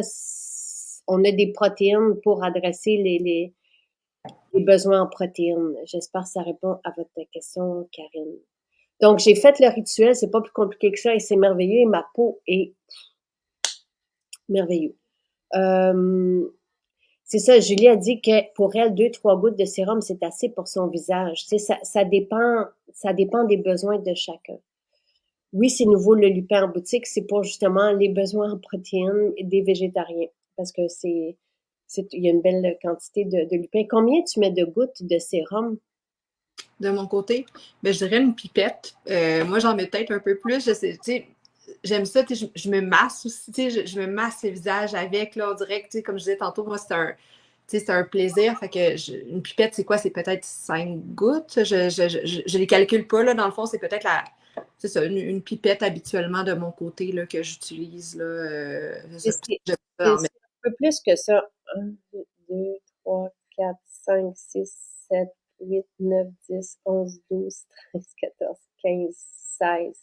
Speaker 1: on a des protéines pour adresser les besoins en protéines. J'espère que ça répond à votre question, Karine. Donc, j'ai fait le rituel, c'est pas plus compliqué que ça et c'est merveilleux et ma peau est merveilleuse. C'est ça, Julie a dit que pour elle, 2-3 gouttes de sérum, c'est assez pour son visage. Tu sais, ça dépend des besoins de chacun. Oui, c'est nouveau le lupin en boutique, c'est pour justement les besoins en protéines des végétariens. Parce que il y a une belle quantité de lupin. Combien tu mets de gouttes de sérum?
Speaker 2: De mon côté, ben, je dirais une pipette. Moi, j'en mets peut-être un peu plus. Je sais, tu sais, j'aime ça, tu sais, je me masse aussi, tu sais, je me masse le visage avec, là, on dirait que, tu sais, comme je disais tantôt, moi, c'est un plaisir. Fait que une pipette, c'est quoi? C'est peut-être 5 gouttes. Je les calcule pas, là. Dans le fond, c'est peut-être c'est ça, une pipette habituellement de mon côté, là, que j'utilise, là.
Speaker 1: C'est
Speaker 2: J'aime ça en
Speaker 1: c'est
Speaker 2: mettre.
Speaker 1: un peu plus que ça. 1, 2, 3, 4, 5, 6, 7, 8, 9, 10, 11, 12, 13, 14, 15, 16.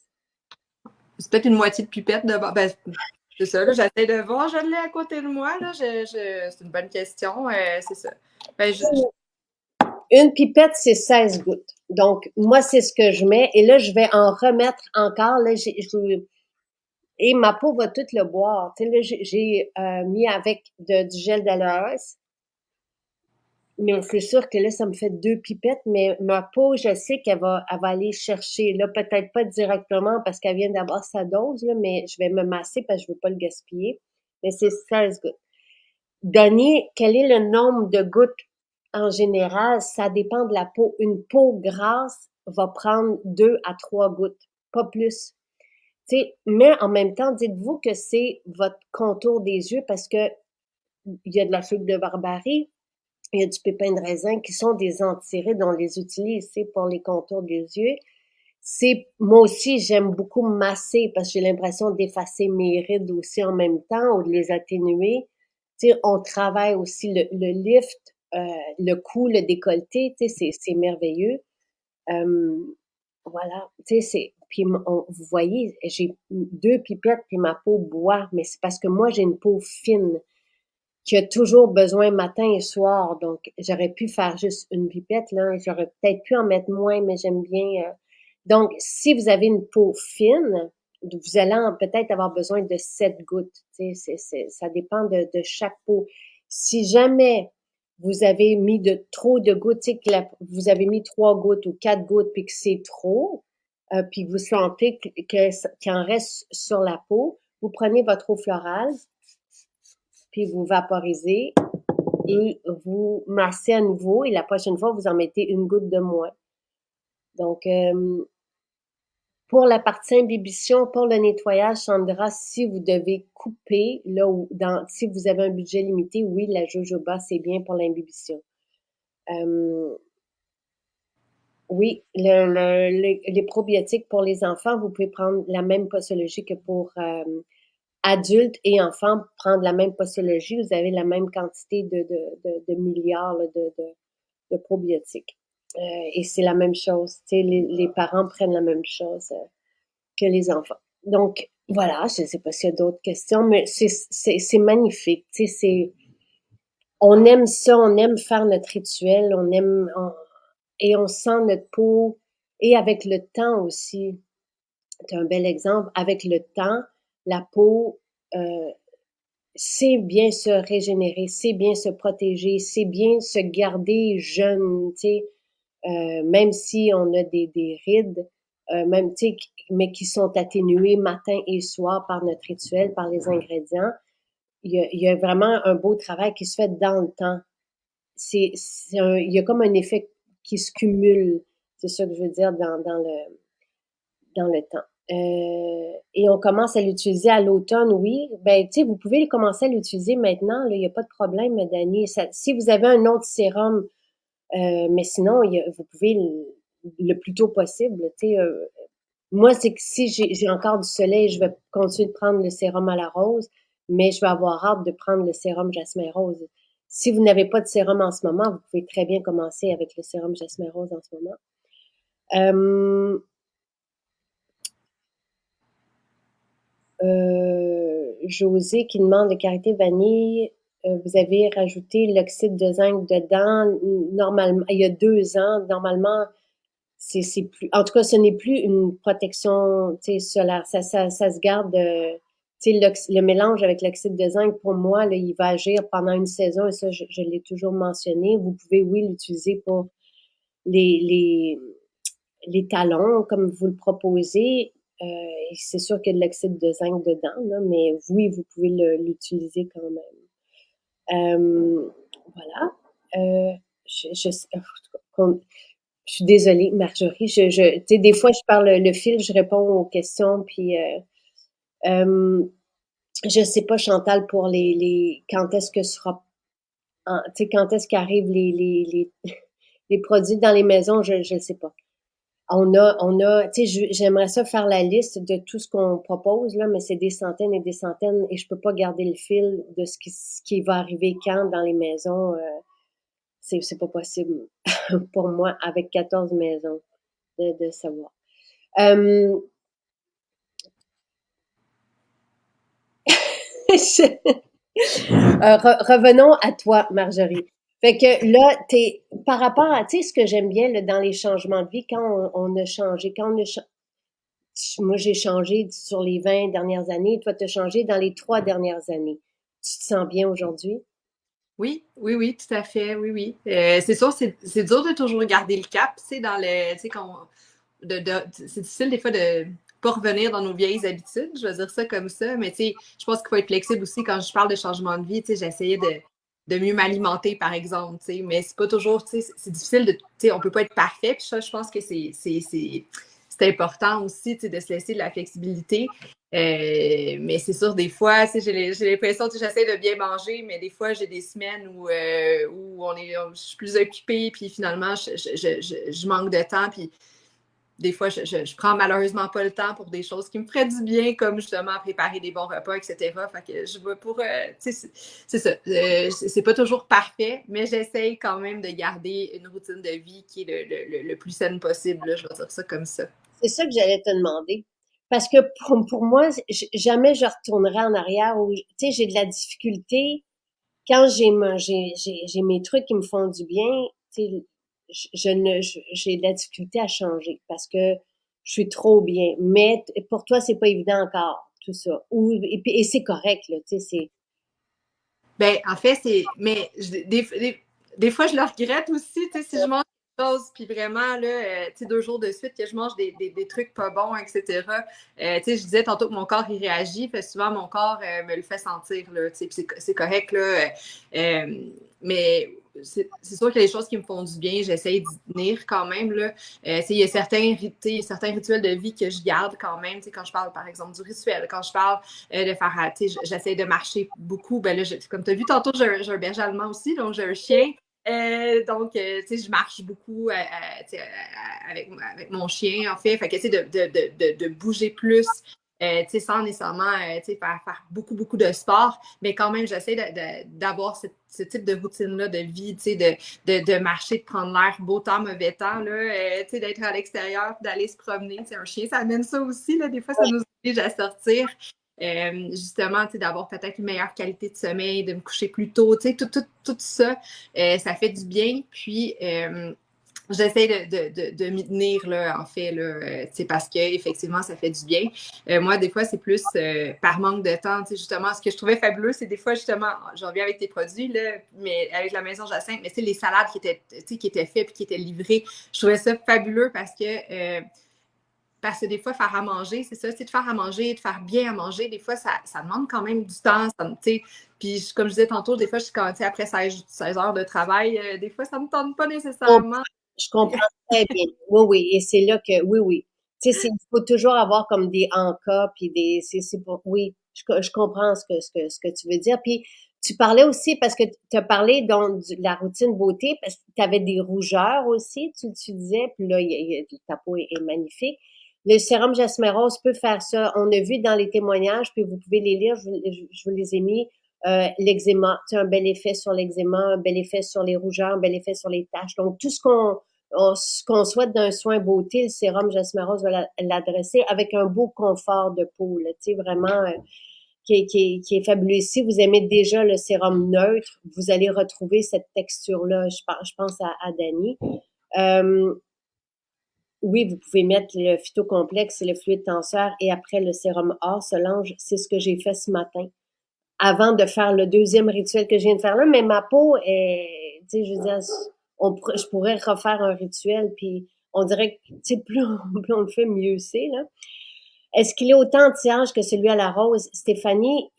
Speaker 2: C'est peut-être une moitié de pipette de ben, c'est ça, là, j'essaie de voir, je l'ai à côté de moi, là. C'est une bonne question. C'est ça. Ben,
Speaker 1: Une pipette, c'est 16 gouttes. Donc, moi, c'est ce que je mets. Et là, je vais en remettre encore. Là, et ma peau va tout le boire. Tu sais, là, j'ai mis avec du gel d'aloès. Mais c'est sûr que là, ça me fait 2 pipettes, mais ma peau, je sais elle va aller chercher. Là, peut-être pas directement parce qu'elle vient d'avoir sa dose, là, mais je vais me masser parce que je veux pas le gaspiller. Mais c'est 16 gouttes. Donner, quel est le nombre de gouttes en général? Ça dépend de la peau. Une peau grasse va prendre 2 à 3 gouttes, pas plus. Tu sais, mais en même temps, dites-vous que c'est votre contour des yeux parce que il y a de la figue de barbarie, il y a du pépin de raisin qui sont des antirides, on les utilise, c'est pour les contours des yeux. Moi aussi, j'aime beaucoup masser parce que j'ai l'impression d'effacer mes rides aussi en même temps ou de les atténuer. Tu sais, on travaille aussi le lift, le cou, le décolleté, tu sais, c'est merveilleux. Voilà, tu sais, puis vous voyez, j'ai 2 pipettes puis ma peau boit, mais c'est parce que moi, j'ai une peau fine qui a toujours besoin matin et soir. Donc, j'aurais pu faire juste une pipette, là. J'aurais peut-être pu en mettre moins, mais j'aime bien. Donc, si vous avez une peau fine, vous allez peut-être avoir besoin de 7 gouttes. Tu sais, ça dépend de chaque peau. Si jamais vous avez mis trop de gouttes, tu sais, vous avez mis 3 gouttes ou 4 gouttes, puis que c'est trop, puis vous sentez qu'il en reste sur la peau, vous prenez votre eau florale, puis vous vaporisez et vous massez à nouveau, et la prochaine fois, vous en mettez 1 goutte de moins. Donc, pour la partie imbibition, pour le nettoyage, Sandra, si vous devez couper, là, si vous avez un budget limité, oui, la jojoba, c'est bien pour l'imbibition. Oui, les probiotiques pour les enfants, vous pouvez prendre la même posologie que pour adultes et enfants, prendre la même posologie, vous avez la même quantité de milliards là, de probiotiques. Et c'est la même chose, tu sais, les parents prennent la même chose que les enfants. Donc, voilà, je ne sais pas s'il y a d'autres questions, mais c'est magnifique, tu sais, on aime ça, on aime faire notre rituel, et on sent notre peau, et avec le temps aussi, c'est un bel exemple, avec le temps, la peau sait bien se régénérer, sait bien se protéger, sait bien se garder jeune, tu sais, même si on a des rides, même, tu sais, mais qui sont atténuées matin et soir par notre rituel, par les ingrédients. Il y a vraiment un beau travail qui se fait dans le temps. Il y a comme un effet qui se cumule, c'est ça que je veux dire, dans le temps. Et on commence à l'utiliser à l'automne, oui. Ben, tu sais, vous pouvez commencer à l'utiliser maintenant, là, il n'y a pas de problème, Dani. Si vous avez un autre sérum, mais sinon, vous pouvez le plus tôt possible, tu sais. Moi, c'est que si j'ai encore du soleil, je vais continuer de prendre le sérum à la rose, mais je vais avoir hâte de prendre le sérum jasmin rose. Si vous n'avez pas de sérum en ce moment, vous pouvez très bien commencer avec le sérum jasmin rose en ce moment. José qui demande le karité vanille. Vous avez rajouté l'oxyde de zinc dedans. Normalement, il y a 2 ans, normalement, c'est plus, en tout cas, ce n'est plus une protection, tu sais, solaire. Ça se garde, tu sais, le mélange avec l'oxyde de zinc, pour moi, là, il va agir pendant une saison, et ça, je l'ai toujours mentionné. Vous pouvez, oui, l'utiliser pour les, les, les talons, comme vous le proposez. C'est sûr qu'il y a de l'oxyde de zinc dedans, là, mais oui, vous pouvez l'utiliser quand même. Voilà. Je suis désolée, Marjorie. Tu sais, des fois, je parle le fil, je réponds aux questions, puis je sais pas, Chantal, pour quand est-ce que sera, tu sais, quand est-ce qu'arrivent les produits dans les maisons, je sais pas. Tu sais, j'aimerais ça faire la liste de tout ce qu'on propose, là, mais c'est des centaines et des centaines, et je peux pas garder le fil de ce qui va arriver quand dans les maisons. C'est pas possible pour moi, avec 14 maisons, de savoir. Revenons à toi, Marjorie. Fait que là, par rapport à, tu sais, ce que j'aime bien là, dans les changements de vie, quand on a changé, moi j'ai changé sur les 20 dernières années, toi tu as changé dans les 3 dernières années. Tu te sens bien aujourd'hui?
Speaker 2: Oui, oui, oui, tout à fait, oui, oui. C'est sûr, c'est dur de toujours garder le cap, tu sais, tu sais, c'est difficile des fois de pas revenir dans nos vieilles habitudes, je vais dire ça comme ça, mais tu sais, je pense qu'il faut être flexible aussi quand je parle de changement de vie, tu sais, j'essayais de mieux m'alimenter, par exemple, tu sais, mais c'est pas toujours, tu sais, c'est difficile tu sais, on peut pas être parfait, puis ça, je pense que c'est important aussi, tu sais, de se laisser de la flexibilité. Mais c'est sûr, des fois, j'ai l'impression que j'essaie de bien manger, mais des fois, j'ai des semaines où je suis plus occupée, puis finalement, je manque de temps, puis des fois, je prends malheureusement pas le temps pour des choses qui me feraient du bien, comme justement préparer des bons repas, etc. Fait que je vais pour. C'est ça. C'est pas toujours parfait, mais j'essaye quand même de garder une routine de vie qui est le plus saine possible. Là, je vais dire ça comme ça.
Speaker 1: C'est ça que j'allais te demander. Parce que pour moi, jamais je retournerai en arrière où, tu sais, j'ai de la difficulté quand j'ai mes trucs qui me font du bien, tu sais, j'ai de la difficulté à changer parce que je suis trop bien. Mais pour toi, c'est pas évident encore, tout ça. Et c'est correct, là, tu sais,
Speaker 2: Ben, en fait, c'est. Mais des fois, je le regrette aussi, tu sais, si je mange quelque chose, puis vraiment, là, tu sais, 2 jours de suite que je mange des trucs pas bons, etc. Tu sais, je disais tantôt que mon corps, il réagit, fait souvent, mon corps me le fait sentir, là, tu sais, puis c'est correct, là. Mais c'est sûr qu'il y a des choses qui me font du bien, j'essaie d'y tenir quand même, là. Tu sais, il y a certains rituels de vie que je garde quand même, tu sais, quand je parle, par exemple, du rituel, quand je parle de faire, tu sais, j'essaie de marcher beaucoup, ben là, comme tu as vu tantôt, j'ai un berger allemand aussi, donc j'ai un chien. Donc, tu sais, je marche beaucoup avec mon chien, en fait. Fait que, tu sais, de bouger plus, tu sais, sans nécessairement, tu sais, faire beaucoup, beaucoup de sport. Mais quand même, j'essaie d'avoir ce type de routine-là de vie, tu sais, de marcher, de prendre l'air beau temps, mauvais temps, là, tu sais, d'être à l'extérieur, d'aller se promener. Tu sais, un chien, ça amène ça aussi, là. Des fois, ça nous oblige à sortir. Justement, tu sais, d'avoir peut-être une meilleure qualité de sommeil, de me coucher plus tôt, tu sais, tout ça, ça fait du bien. Puis, j'essaie de m'y tenir, là, en fait, là, tu sais, parce que effectivement, ça fait du bien. Moi, des fois, c'est plus par manque de temps, tu sais, justement, ce que je trouvais fabuleux, c'est des fois, justement, j'en reviens avec tes produits, là, mais avec la Maison Jacinthe, mais tu sais, les salades qui étaient faites puis qui étaient livrées, je trouvais ça fabuleux parce que des fois, faire à manger, c'est ça, c'est de faire à manger, de faire bien à manger. Des fois, ça demande quand même du temps. Puis, comme je disais tantôt, des fois, après 16 heures de travail, des fois, ça ne me tente pas nécessairement.
Speaker 1: Je comprends très bien. Oui, oui. Et c'est là que, oui, oui. Tu sais, il faut toujours avoir comme des en-cas, puis c'est pour, oui, je comprends ce que tu veux dire. Puis, tu parlais aussi, parce que tu as parlé donc de la routine beauté, parce que tu avais des rougeurs aussi, tu disais, puis là, ta peau est magnifique. Le sérum Jasmin Rose peut faire ça. On a vu dans les témoignages, puis vous pouvez les lire, je vous les ai mis, l'eczéma, tu as un bel effet sur l'eczéma, un bel effet sur les rougeurs, un bel effet sur les taches. Donc, tout ce qu'on souhaite d'un soin beauté, le sérum Jasmin Rose va l'adresser avec un beau confort de peau, là, tu sais, vraiment, qui est fabuleux. Si vous aimez déjà le sérum neutre, vous allez retrouver cette texture-là. Je pense à Dani. Euh, oui, vous pouvez mettre le phytocomplexe et le fluide tenseur et après le sérum or, Solange, c'est ce que j'ai fait ce matin avant de faire le deuxième rituel que je viens de faire là, mais ma peau est, tu sais, je veux dire, je pourrais refaire un rituel, puis on dirait que, tu sais, plus on le fait, mieux c'est, là. Est-ce qu'il est autant anti-âge que celui à la rose? Stéphanie,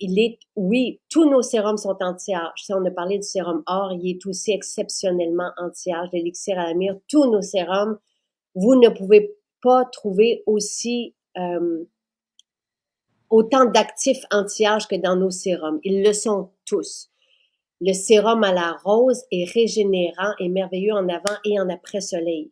Speaker 1: oui, tous nos sérums sont anti-âge. Si on a parlé du sérum or, il est aussi exceptionnellement anti-âge. L'élixir à la myrrhe, tous nos sérums, vous ne pouvez pas trouver autant d'actifs anti-âge que dans nos sérums. Ils le sont tous. Le sérum à la rose est régénérant et merveilleux en avant et en après-soleil.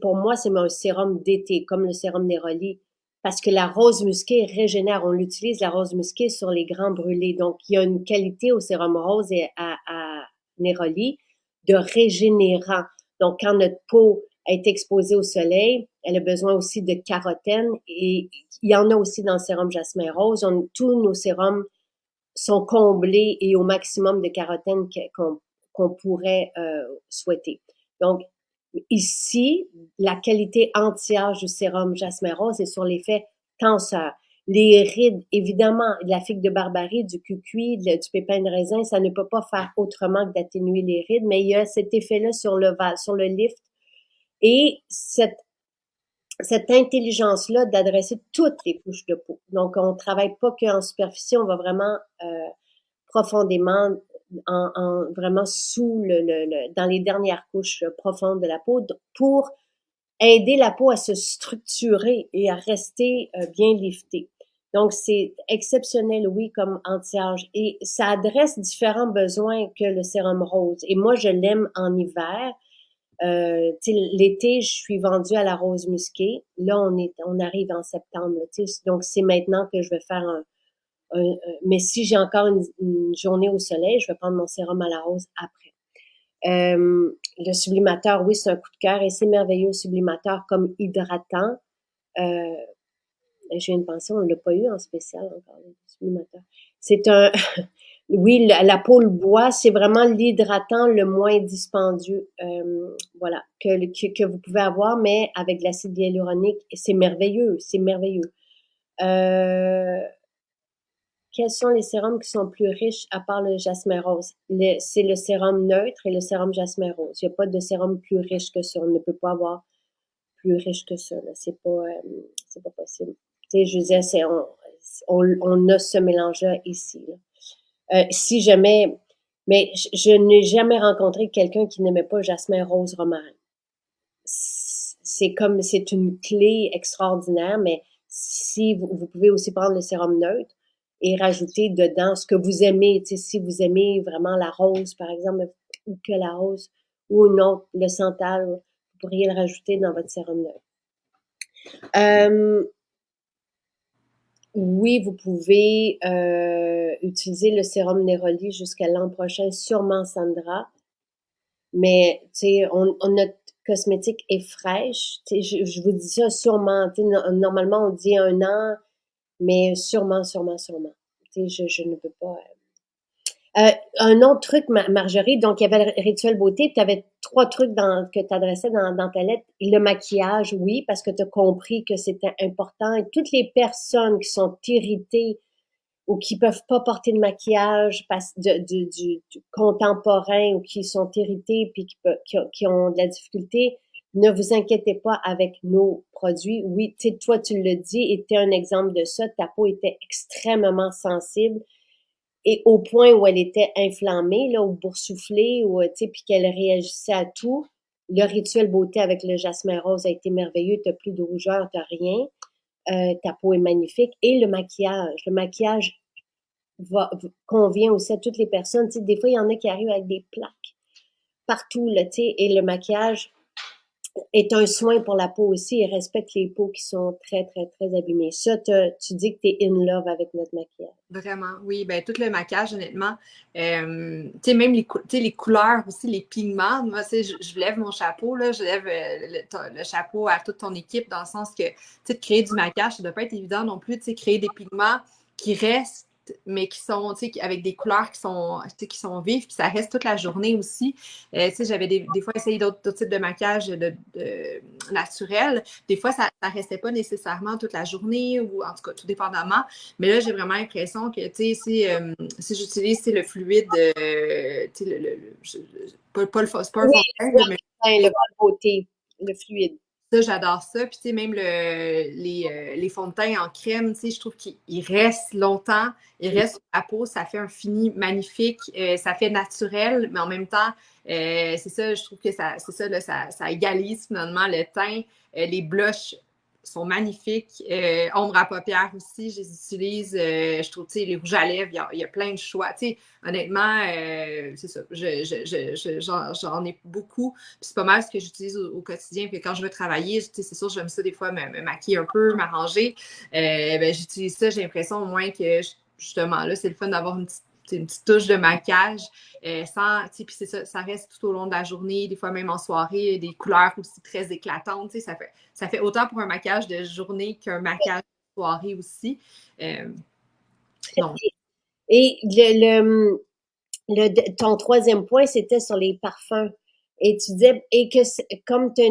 Speaker 1: Pour moi, c'est un sérum d'été, comme le sérum Neroli, parce que la rose musquée régénère. On l'utilise, la rose musquée, sur les grands brûlés. Donc, il y a une qualité au sérum rose et à Neroli de régénérant. Donc, quand notre peau est exposée au soleil, elle a besoin aussi de carotène et il y en a aussi dans le sérum Jasmin Rose. Tous nos sérums sont comblés et au maximum de carotène qu'on pourrait souhaiter. Donc, ici, la qualité anti-âge du sérum Jasmin Rose est sur l'effet tenseur. Les rides, évidemment, de la figue de barbarie, du cucuy, du pépin de raisin, ça ne peut pas faire autrement que d'atténuer les rides, mais il y a cet effet-là sur le lift et cette intelligence-là d'adresser toutes les couches de peau. Donc, on travaille pas qu'en superficie, on va vraiment profondément vraiment dans les dernières couches profondes de la peau pour aider la peau à se structurer et à rester bien liftée. Donc, c'est exceptionnel, oui, comme anti-âge. Et ça adresse différents besoins que le sérum rose. Et moi, je l'aime en hiver. L'été, je suis vendue à la rose musquée. Là, on arrive en septembre. Donc, c'est maintenant que je vais faire mais si j'ai encore une journée au soleil, je vais prendre mon sérum à la rose après. Le sublimateur, oui, c'est un coup de cœur et c'est merveilleux, le sublimateur comme hydratant. Euh, j'ai une pensée, on ne l'a pas eu en spécial encore, le sublimateur. C'est un, oui, la peau le bois, c'est vraiment l'hydratant le moins dispendieux, voilà, que vous pouvez avoir, mais avec de l'acide hyaluronique, c'est merveilleux, c'est merveilleux. quels sont les sérums qui sont plus riches à part le jasmin rose? C'est le sérum neutre et le sérum jasmin rose. Il n'y a pas de sérum plus riche que ça. On ne peut pas avoir plus riche que ça, là. C'est pas possible. Tu sais, je veux dire, on a ce mélange-là ici, là. Si jamais, mais je n'ai jamais rencontré quelqu'un qui n'aimait pas jasmin rose romarin. C'est une clé extraordinaire, mais si vous pouvez aussi prendre le sérum neutre et rajouter dedans ce que vous aimez, tu sais, si vous aimez vraiment la rose, par exemple, ou que la rose, ou non, le santal, vous pourriez le rajouter dans votre sérum neutre. Oui, vous pouvez utiliser le sérum Neroli jusqu'à l'an prochain, sûrement Sandra. Mais tu sais, notre cosmétique est fraîche. Tu sais, je vous dis ça sûrement. Tu sais, normalement on dit 1 an, mais sûrement. Tu sais, je ne peux pas. Un autre truc, Marjorie, donc il y avait le rituel beauté, tu avais 3 trucs que tu adressais dans ta lettre. Le maquillage, oui, parce que tu as compris que c'était important. Et toutes les personnes qui sont irritées ou qui peuvent pas porter de maquillage du contemporain ou qui sont irritées puis qui ont de la difficulté, ne vous inquiétez pas avec nos produits. Oui, tu sais, toi, tu le dis, et tu es un exemple de ça. Ta peau était extrêmement sensible et au point où elle était inflammée, là, ou boursouflée, ou, tu sais, puis qu'elle réagissait à tout. Le rituel beauté avec le jasmin rose a été merveilleux. T'as plus de rougeur, t'as rien. Ta peau est magnifique. Et le maquillage. Le maquillage convient aussi à toutes les personnes. Tu sais, des fois, il y en a qui arrivent avec des plaques partout, là, tu sais, et le maquillage est un soin pour la peau aussi et respecte les peaux qui sont très, très, très abîmées. Ça, tu dis que tu es in love avec notre maquillage.
Speaker 2: Vraiment, oui. Ben, tout le maquillage, honnêtement. Tu sais, même les couleurs aussi, les pigments. Moi, tu sais, je lève mon chapeau, là. Je lève le chapeau à toute ton équipe dans le sens que, tu sais, de créer du maquillage, ça ne doit pas être évident non plus. Tu sais, créer des pigments qui restent, mais qui sont, tu sais, avec des couleurs tu sais, qui sont vives, puis ça reste toute la journée aussi. Tu sais, j'avais des fois essayé d'autres types de maquillage naturel. Des fois, ça ne restait pas nécessairement toute la journée ou en tout cas, tout dépendamment. Mais là, j'ai vraiment l'impression que, tu sais, si j'utilise le fluide, tu sais, pas le c'est pas un
Speaker 1: Oui,
Speaker 2: fond de teint, là, mais
Speaker 1: le bol beauté, le fluide.
Speaker 2: ça, j'adore ça. Puis, tu sais, même les fonds de teint en crème, tu sais, je trouve qu'ils restent longtemps, ils restent sur la peau, ça fait un fini magnifique, ça fait naturel, mais en même temps, c'est ça, je trouve que c'est ça, là, ça égalise finalement le teint. Les blushs sont magnifiques. Ombre à paupières aussi, je les utilise. Je trouve, tu sais, les rouges à lèvres, il y a plein de choix. Tu sais, honnêtement, c'est ça. J'en ai beaucoup. Puis c'est pas mal ce que j'utilise au quotidien. Puis quand je veux travailler, tu sais, c'est sûr, j'aime ça des fois me maquiller un peu, m'arranger. Ben, j'utilise ça. J'ai l'impression au moins que justement, là, c'est le fun d'avoir une petite touche de maquillage puis c'est ça, ça reste tout au long de la journée, des fois même en soirée, des couleurs aussi très éclatantes, ça fait autant pour un maquillage de journée qu'un maquillage de soirée aussi. Donc.
Speaker 1: Et ton troisième point, c'était sur les parfums. Et tu disais, et que comme tu as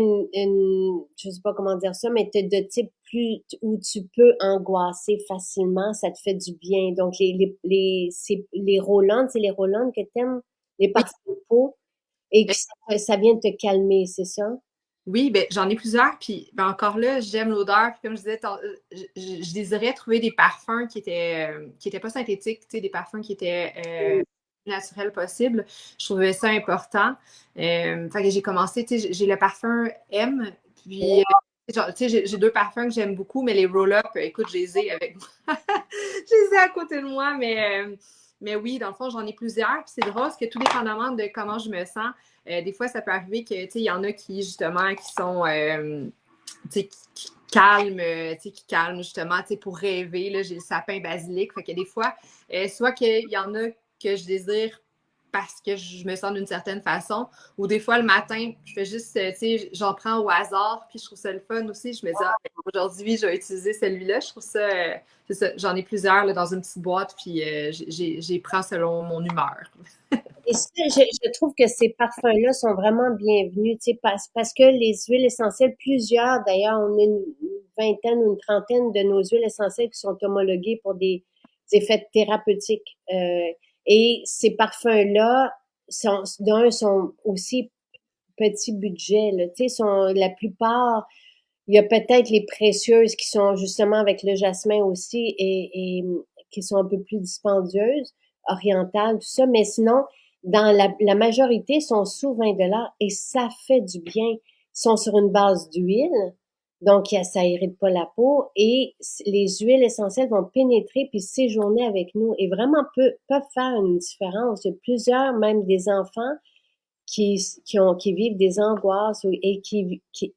Speaker 1: je sais pas comment dire ça, mais tu es de type plus où tu peux angoisser facilement, ça te fait du bien. Donc, c'est les Roland, c'est les Roland que t'aimes, les
Speaker 2: Oui,
Speaker 1: parfums de peau, et que ça vient te calmer, c'est ça?
Speaker 2: oui, ben, j'en ai plusieurs, puis ben, encore là, j'aime l'odeur, puis comme je disais, je désirais trouver des parfums qui étaient pas synthétiques, tu sais, des parfums qui étaient naturels possibles. Je trouvais ça important. Fait que j'ai commencé, tu sais, j'ai le parfum M, puis genre, tu sais, j'ai 2 parfums que j'aime beaucoup, mais les roll-up, écoute, je les ai avec moi. Je les ai à côté de moi, mais oui, dans le fond, j'en ai plusieurs. Puis c'est drôle parce que tout dépendamment de comment je me sens, des fois, ça peut arriver que, tu sais, il y en a qui, justement, qui sont, tu sais, qui calment, justement, tu sais, pour rêver. Là, j'ai le sapin basilic. Fait que des fois, soit qu'il y en a que je désire parce que je me sens d'une certaine façon, ou des fois, le matin, je fais juste, tu sais, j'en prends au hasard, puis je trouve ça le fun aussi. Je me dis, ah, aujourd'hui, je vais utiliser celui-là. Je trouve ça, c'est ça, j'en ai plusieurs là, dans une petite boîte, puis j'ai prends selon mon humeur.
Speaker 1: Et ça, je trouve que ces parfums-là sont vraiment bienvenus, tu sais, parce que les huiles essentielles, plusieurs, d'ailleurs, on a une vingtaine ou une trentaine de nos huiles essentielles qui sont homologuées pour des effets thérapeutiques. Et ces parfums-là sont aussi petit budget, là. Tu sais, la plupart, il y a peut-être les précieuses qui sont justement avec le jasmin aussi et qui sont un peu plus dispendieuses, orientales, tout ça. Mais sinon, dans la majorité sont sous 20 $ et ça fait du bien. Ils sont sur une base d'huile, donc ça irrite pas la peau et les huiles essentielles vont pénétrer puis séjourner avec nous et vraiment peuvent faire une différence. Il y a plusieurs, même des enfants, qui vivent des angoisses et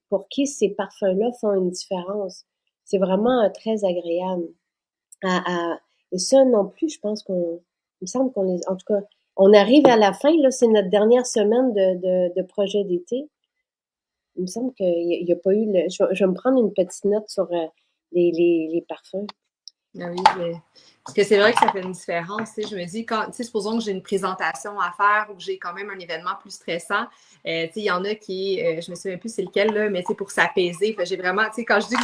Speaker 1: pour qui ces parfums-là font une différence. C'est vraiment très agréable. Et ça non plus, je pense il me semble en tout cas, on arrive à la fin, là, c'est notre dernière semaine de projet d'été. Il me semble qu'il n'y a pas eu je vais me prendre une petite note sur les parfums.
Speaker 2: Ah oui, parce que c'est vrai que ça fait une différence. Tu sais, je me dis, quand, tu sais, supposons que j'ai une présentation à faire ou que j'ai quand même un événement plus stressant, tu sais, il y en a qui, je me souviens plus c'est lequel, là, mais c'est pour s'apaiser. J'ai vraiment, tu sais, quand je dis que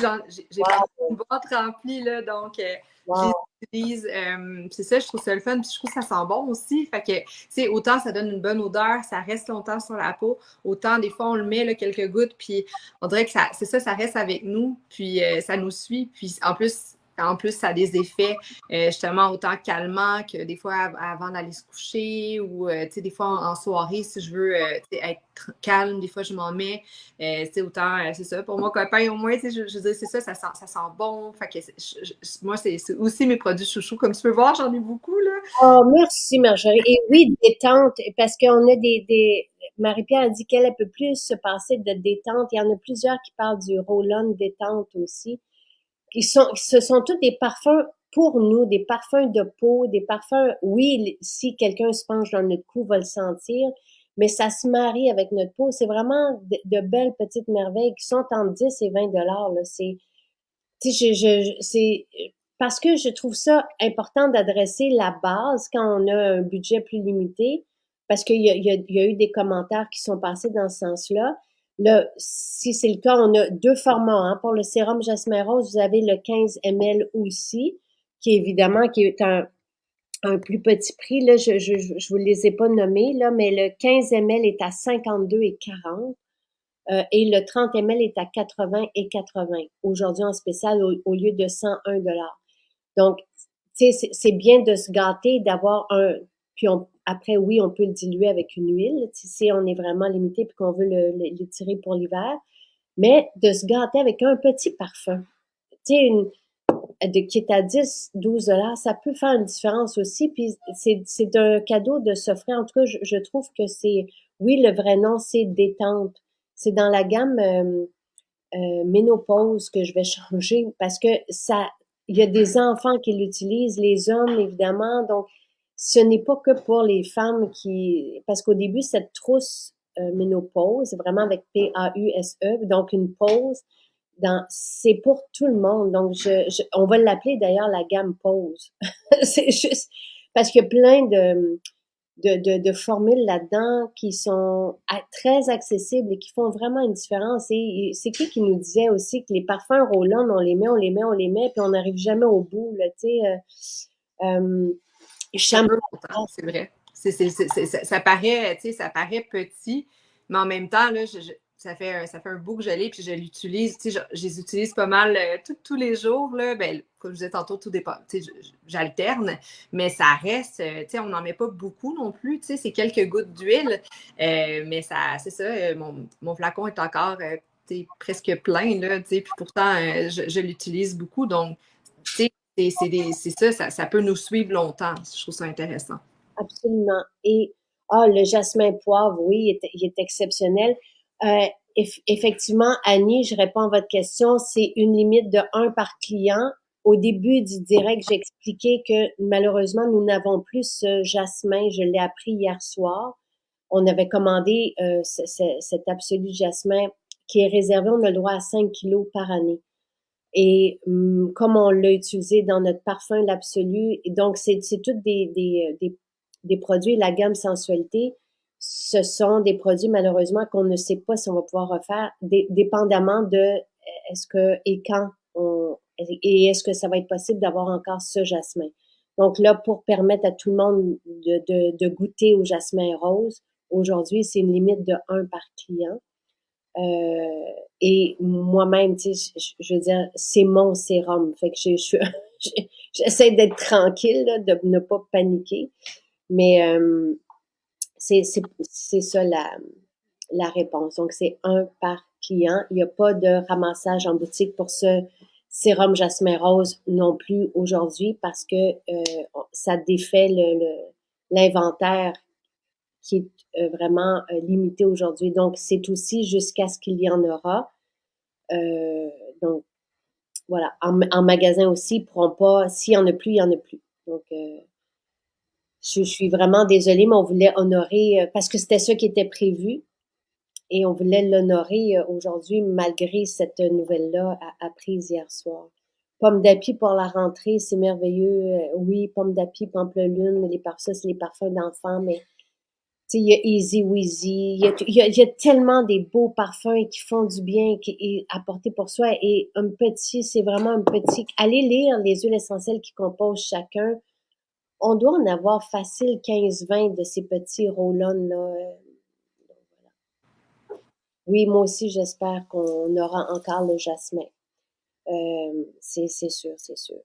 Speaker 2: j'ai vraiment
Speaker 1: Wow,
Speaker 2: une boîte remplie, là, donc je les
Speaker 1: wow.
Speaker 2: utilise. C'est ça, je trouve ça le fun, puis je trouve que ça sent bon aussi. Fait que, tu sais, autant ça donne une bonne odeur, ça reste longtemps sur la peau, autant des fois on le met, là, quelques gouttes, puis on dirait que c'est ça, ça reste avec nous, puis ça nous suit, puis en plus, ça a des effets justement autant calmants que des fois avant d'aller se coucher ou des fois en soirée, si je veux être calme, des fois je m'en mets. Autant, c'est ça. Pour mon copain, au moins, je veux dire, c'est ça, ça sent bon. Fait que moi, c'est aussi mes produits chouchous. Comme tu peux voir, j'en ai beaucoup, là.
Speaker 1: Oh, merci Marjorie. Et oui, détente, parce qu'on a Marie-Pierre a dit qu'elle peut plus se passer de détente. Il y en a plusieurs qui parlent du roll-on détente aussi. Ce sont tous des parfums pour nous, des parfums de peau, des parfums, oui, si quelqu'un se penche dans notre cou, va le sentir, mais ça se marie avec notre peau. C'est vraiment de belles petites merveilles qui sont entre 10 et 20 $ là. Tu sais, c'est parce que je trouve ça important d'adresser la base quand on a un budget plus limité, parce qu'il y a eu des commentaires qui sont passés dans ce sens-là. Là, si c'est le cas, on a deux formats, hein. Pour le sérum Jasmin Rose, vous avez le 15 ml aussi, qui évidemment qui est un plus petit prix. Là, je vous les ai pas nommés, là, mais le 15 ml est à 52,40 et le 30 ml est à 80 et 80 aujourd'hui en spécial au lieu de 101 $. Donc, tu sais, c'est bien de se gâter, d'avoir puis après, oui, on peut le diluer avec une huile, si on est vraiment limité puis qu'on veut l'étirer pour l'hiver, mais de se gâter avec un petit parfum. Tu sais, qui est à 10, 12 $, ça peut faire une différence aussi. Puis c'est un cadeau de s'offrir. En tout cas, je trouve que oui, le vrai nom, c'est détente. C'est dans la gamme ménopause que je vais changer parce que il y a des enfants qui l'utilisent, les hommes évidemment. Donc, ce n'est pas que pour les femmes parce qu'au début, cette trousse ménopause, c'est vraiment avec Pause, donc une pause c'est pour tout le monde. Donc, on va l'appeler d'ailleurs la gamme pause. C'est juste parce qu'il y a plein de formules là-dedans qui sont très accessibles et qui font vraiment une différence. Et c'est qui nous disait aussi que les parfums roll-on, on les met, on les met, on les met, puis on n'arrive jamais au bout, là, tu sais.
Speaker 2: Ça
Speaker 1: Shampoo.
Speaker 2: dure longtemps, c'est vrai. Ça paraît, tu sais, ça paraît petit, mais en même temps, là, ça fait un bout que je l'ai, puis je l'utilise, tu sais, je les utilise pas mal tous les jours, là. Ben, comme je disais tantôt, tout dépend, tu sais, j'alterne, mais ça reste, tu sais, on n'en met pas beaucoup non plus, tu sais, c'est quelques gouttes d'huile, mais c'est ça, mon flacon est encore, tu sais, presque plein, là, tu sais, puis pourtant, je l'utilise beaucoup, donc, tu sais, ça peut nous suivre longtemps. Je trouve ça intéressant.
Speaker 1: Absolument. Et le jasmin poivre, oui, il est exceptionnel. Euh, Effectivement, Annie, je réponds à votre question, c'est une limite de un par client. Au début du direct, j'ai expliqué que malheureusement, nous n'avons plus ce jasmin. Je l'ai appris hier soir. On avait commandé cet absolu jasmin qui est réservé, on a le droit à 5 kilos par année. Et comme on l'a utilisé dans notre parfum, l'absolu, et donc c'est toutes des produits, la gamme sensualité, ce sont des produits malheureusement qu'on ne sait pas si on va pouvoir refaire, dépendamment de est-ce que et quand et est-ce que ça va être possible d'avoir encore ce jasmin. Donc là, pour permettre à tout le monde de goûter au jasmin rose, aujourd'hui, c'est une limite de un par client. Et moi-même, tu sais, je veux dire, c'est mon sérum. Fait que j'essaie d'être tranquille, là, de ne pas paniquer. Mais c'est ça la réponse. Donc, c'est un par client. Il n'y a pas de ramassage en boutique pour ce sérum jasmin rose non plus aujourd'hui parce que ça défait l'inventaire qui est vraiment limité aujourd'hui. Donc, c'est aussi jusqu'à ce qu'il y en aura. Euh, donc, voilà. En magasin aussi, ils pourront pas, s'il y en a plus, il y en a plus. Donc, je suis vraiment désolée, mais on voulait honorer, parce que c'était ça qui était prévu, et on voulait l'honorer aujourd'hui malgré cette nouvelle-là apprise hier soir. Pomme d'api pour la rentrée, c'est merveilleux. Oui, pomme d'api, pamplemousse, ça, c'est les parfums d'enfants, mais tu sais, il y a Easy Weezy, il y a tellement des beaux parfums qui font du bien et à porter pour soi. Et un petit, c'est vraiment un petit. Allez lire les huiles essentielles qui composent chacun. On doit en avoir facile 15-20 de ces petits roll-on-là. Oui, moi aussi, j'espère qu'on aura encore le jasmin. C'est sûr, c'est sûr.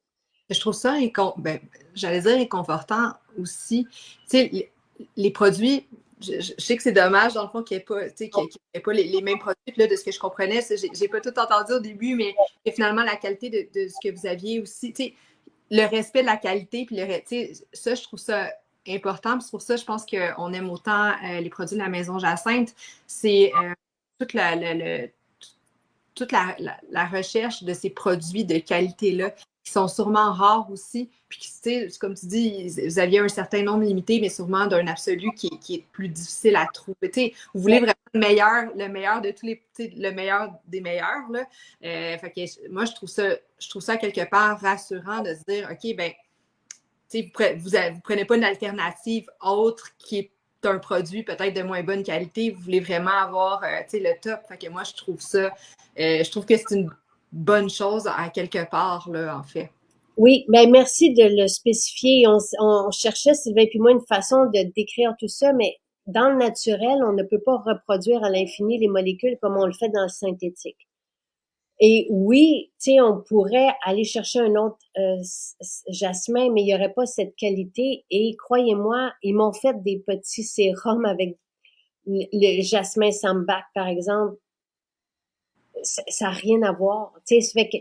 Speaker 2: Je trouve ça, j'allais dire inconfortant aussi. Tu sais, les produits, je sais que c'est dommage, dans le fond, qu'il n'y ait pas, tu sais, qu'il y ait pas les mêmes produits. Puis là, de ce que je comprenais, j'ai pas tout entendu au début, mais que finalement, la qualité de ce que vous aviez aussi, tu sais, le respect de la qualité, puis tu sais, ça, je trouve ça important. Puis c'est pour ça, je pense qu'on aime autant les produits de la Maison Jacinthe. C'est toute toute la recherche de ces produits de qualité-là, qui sont sûrement rares aussi, puis tu sais, comme tu dis, vous aviez un certain nombre limité, mais sûrement d'un absolu qui est plus difficile à trouver. Tu sais, vous voulez vraiment le meilleur de tous les, le meilleur des meilleurs, là. Fait que moi, je trouve ça quelque part rassurant de se dire, OK, ben, vous prenez pas une alternative autre qui est un produit peut-être de moins bonne qualité, vous voulez vraiment avoir le top. Fait que moi, je trouve que c'est une bonne chose à quelque part, là, en fait.
Speaker 1: Oui, ben merci de le spécifier. On cherchait, Sylvain puis moi, une façon de décrire tout ça, mais dans le naturel, on ne peut pas reproduire à l'infini les molécules comme on le fait dans le synthétique. Et oui, tu sais, on pourrait aller chercher un autre jasmin, mais il n'y aurait pas cette qualité. Et croyez-moi, ils m'ont fait des petits sérums avec le jasmin sambac, par exemple. Ça n'a rien à voir. Tu sais, ça fait que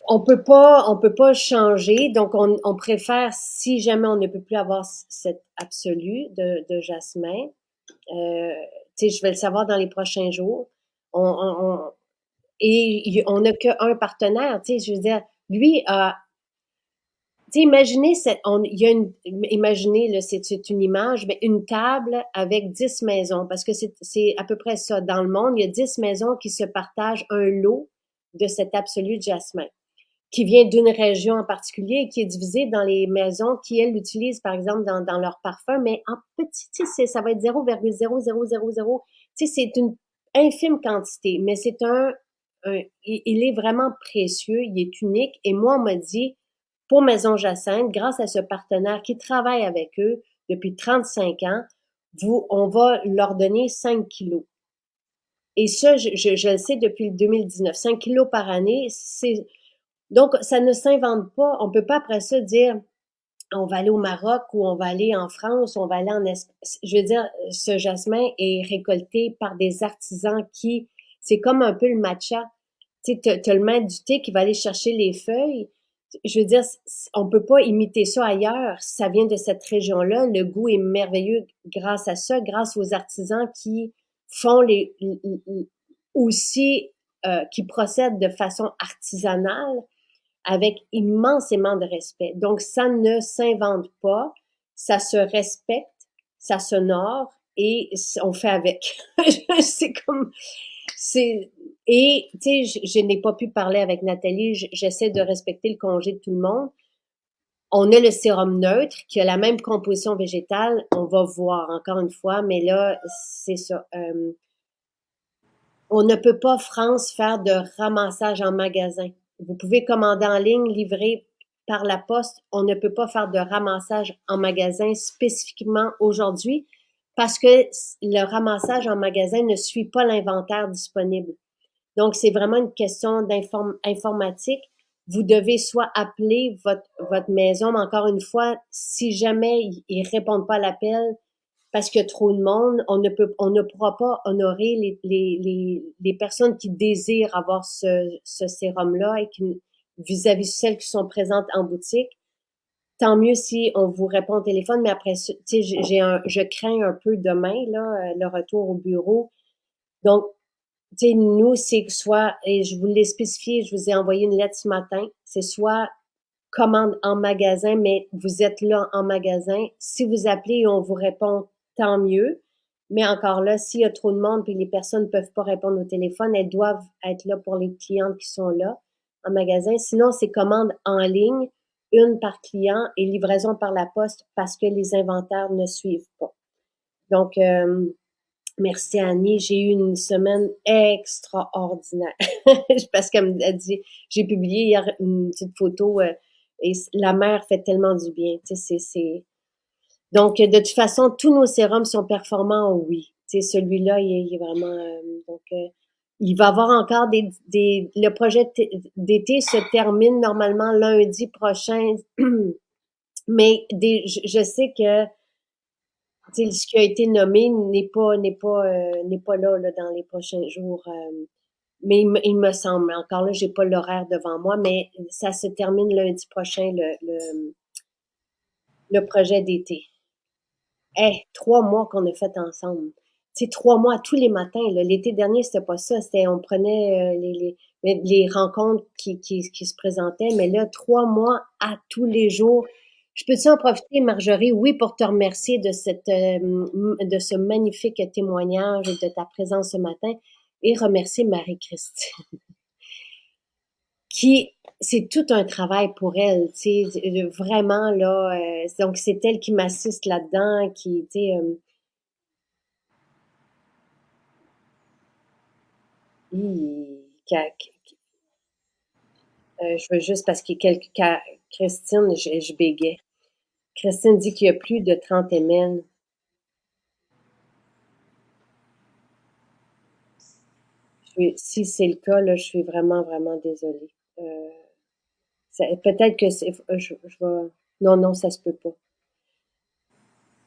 Speaker 1: on peut pas changer. Donc, on préfère, si jamais on ne peut plus avoir cet absolu de jasmin, tu sais, je vais le savoir dans les prochains jours. Et on n'a qu'un partenaire, tu sais, je veux dire, lui a, tu sais, imaginez, il y a imaginez, là, c'est une image, mais une table avec 10 maisons, parce que c'est à peu près ça. Dans le monde, il y a 10 maisons qui se partagent un lot de cet absolu de jasmin, qui vient d'une région en particulier et qui est divisée dans les maisons qui, elles, l'utilisent, par exemple, dans leur parfum, mais en petit, tu sais, ça va être 0,0000. Tu sais, c'est une infime quantité, mais c'est il est vraiment précieux, il est unique. Et moi, on m'a dit, pour Maison Jacinthe, grâce à ce partenaire qui travaille avec eux depuis 35 ans, on va leur donner 5 kilos. Et ça, je le sais depuis le 2019. 5 kilos par année, donc, ça ne s'invente pas. On peut pas après ça dire on va aller au Maroc ou on va aller en France, on va aller en Espagne. Je veux dire, ce jasmin est récolté par des artisans c'est comme un peu le matcha. Tu sais, t'as le maître du thé qui va aller chercher les feuilles. Je veux dire, on peut pas imiter ça ailleurs. Ça vient de cette région-là. Le goût est merveilleux grâce à ça, grâce aux artisans qui font aussi, qui procèdent de façon artisanale avec immensément de respect. Donc, ça ne s'invente pas, ça se respecte, ça s'honore et on fait avec. C'est comme, et, tu sais, je n'ai pas pu parler avec Nathalie, j'essaie de respecter le congé de tout le monde. On a le sérum neutre qui a la même composition végétale, on va voir encore une fois, mais là, c'est ça. On ne peut pas, France, faire de ramassage en magasin. Vous pouvez commander en ligne, livrer. par la poste, on ne peut pas faire de ramassage en magasin spécifiquement aujourd'hui parce que le ramassage en magasin ne suit pas l'inventaire disponible. Donc, c'est vraiment une question informatique. Vous devez soit appeler votre maison, mais encore une fois, si jamais ils répondent pas à l'appel parce qu'il y a trop de monde, on ne pourra pas honorer les personnes qui désirent avoir ce sérum-là et qui, vis-à-vis celles qui sont présentes en boutique. Tant mieux si on vous répond au téléphone, mais après, tu sais, je crains un peu demain, là, le retour au bureau. Donc, tu sais, nous, c'est soit, et je vous l'ai spécifié, je vous ai envoyé une lettre ce matin, c'est soit commande en magasin, mais vous êtes là en magasin. Si vous appelez et on vous répond, tant mieux. Mais encore là, s'il y a trop de monde et les personnes ne peuvent pas répondre au téléphone, elles doivent être là pour les clientes qui sont là en magasin. Sinon, c'est commande en ligne, une par client et livraison par la poste parce que les inventaires ne suivent pas. Donc, merci Annie, j'ai eu une semaine extraordinaire. Parce qu'elle a dit, j'ai publié hier une petite photo et la mer fait tellement du bien. Tu sais, Donc, de toute façon, tous nos sérums sont performants, oui. Tu sais, celui-là, il est vraiment... donc, il va y avoir encore le projet d'été se termine normalement lundi prochain. Mais je sais que ce qui a été nommé n'est pas là dans les prochains jours. Mais il me semble, encore là, j'ai pas l'horaire devant moi, mais ça se termine lundi prochain, le projet d'été. 3 mois qu'on a fait ensemble. C'est 3 mois tous les matins. L'été dernier, c'était pas ça. C'était, on prenait les rencontres qui se présentaient, mais là, 3 mois à tous les jours. Je peux-tu en profiter, Marjorie? Oui, pour te remercier de de ce magnifique témoignage et de ta présence ce matin et remercier Marie-Christine qui c'est tout un travail pour elle, tu sais, vraiment là. Donc c'est elle qui m'assiste là-dedans, qui, tu sais, je veux juste parce qu'il y a Christine, je bégais. Christine dit qu'il y a plus de 30 ml. Si c'est le cas, là, je suis vraiment, vraiment désolée. Euh, peut-être que je vais. Non, non, ça se peut pas.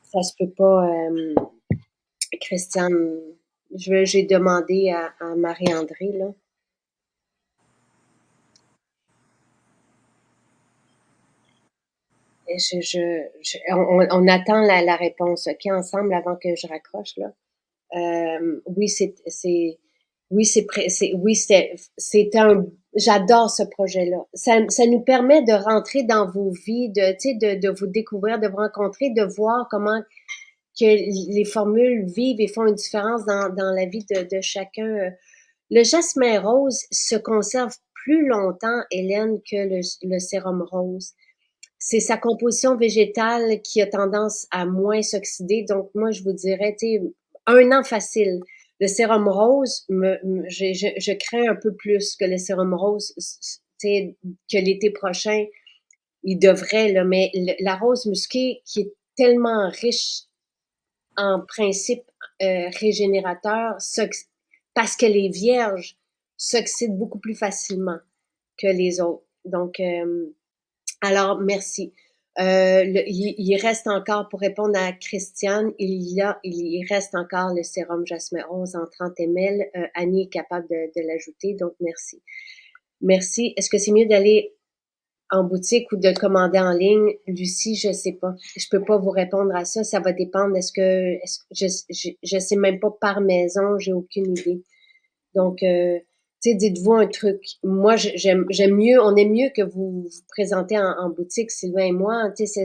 Speaker 1: Ça se peut pas. Christiane, j'ai demandé à Marie-André, là. Et on attend la réponse, OK, ensemble, avant que je raccroche, là. Oui, j'adore ce projet-là. Ça nous permet de rentrer dans vos vies, tu sais, de vous découvrir, de vous rencontrer, de voir comment que les formules vivent et font une différence dans la vie de chacun. Le jasmin rose se conserve plus longtemps, Hélène, que le sérum rose. C'est sa composition végétale qui a tendance à moins s'oxyder. Donc, moi, je vous dirais, tu sais, 1 an facile. Le sérum rose, je crains un peu plus que le sérum rose, tu sais, que l'été prochain, il devrait, là, mais la rose musquée, qui est tellement riche en principe régénérateur, parce qu'elle est vierge, s'oxyde beaucoup plus facilement que les autres. Donc, alors, merci. Il reste encore, pour répondre à Christiane, il reste encore le sérum Jasmin Rose en 30 ml. Annie est capable de l'ajouter, donc merci. Merci. Est-ce que c'est mieux d'aller en boutique ou de commander en ligne? Lucie, je sais pas. Je peux pas vous répondre à ça. Ça va dépendre. Je sais même pas par maison. J'ai aucune idée. Donc, tu sais, dites-vous un truc. Moi, j'aime mieux, on aime mieux que vous vous présentez en boutique, Sylvain et moi, tu sais,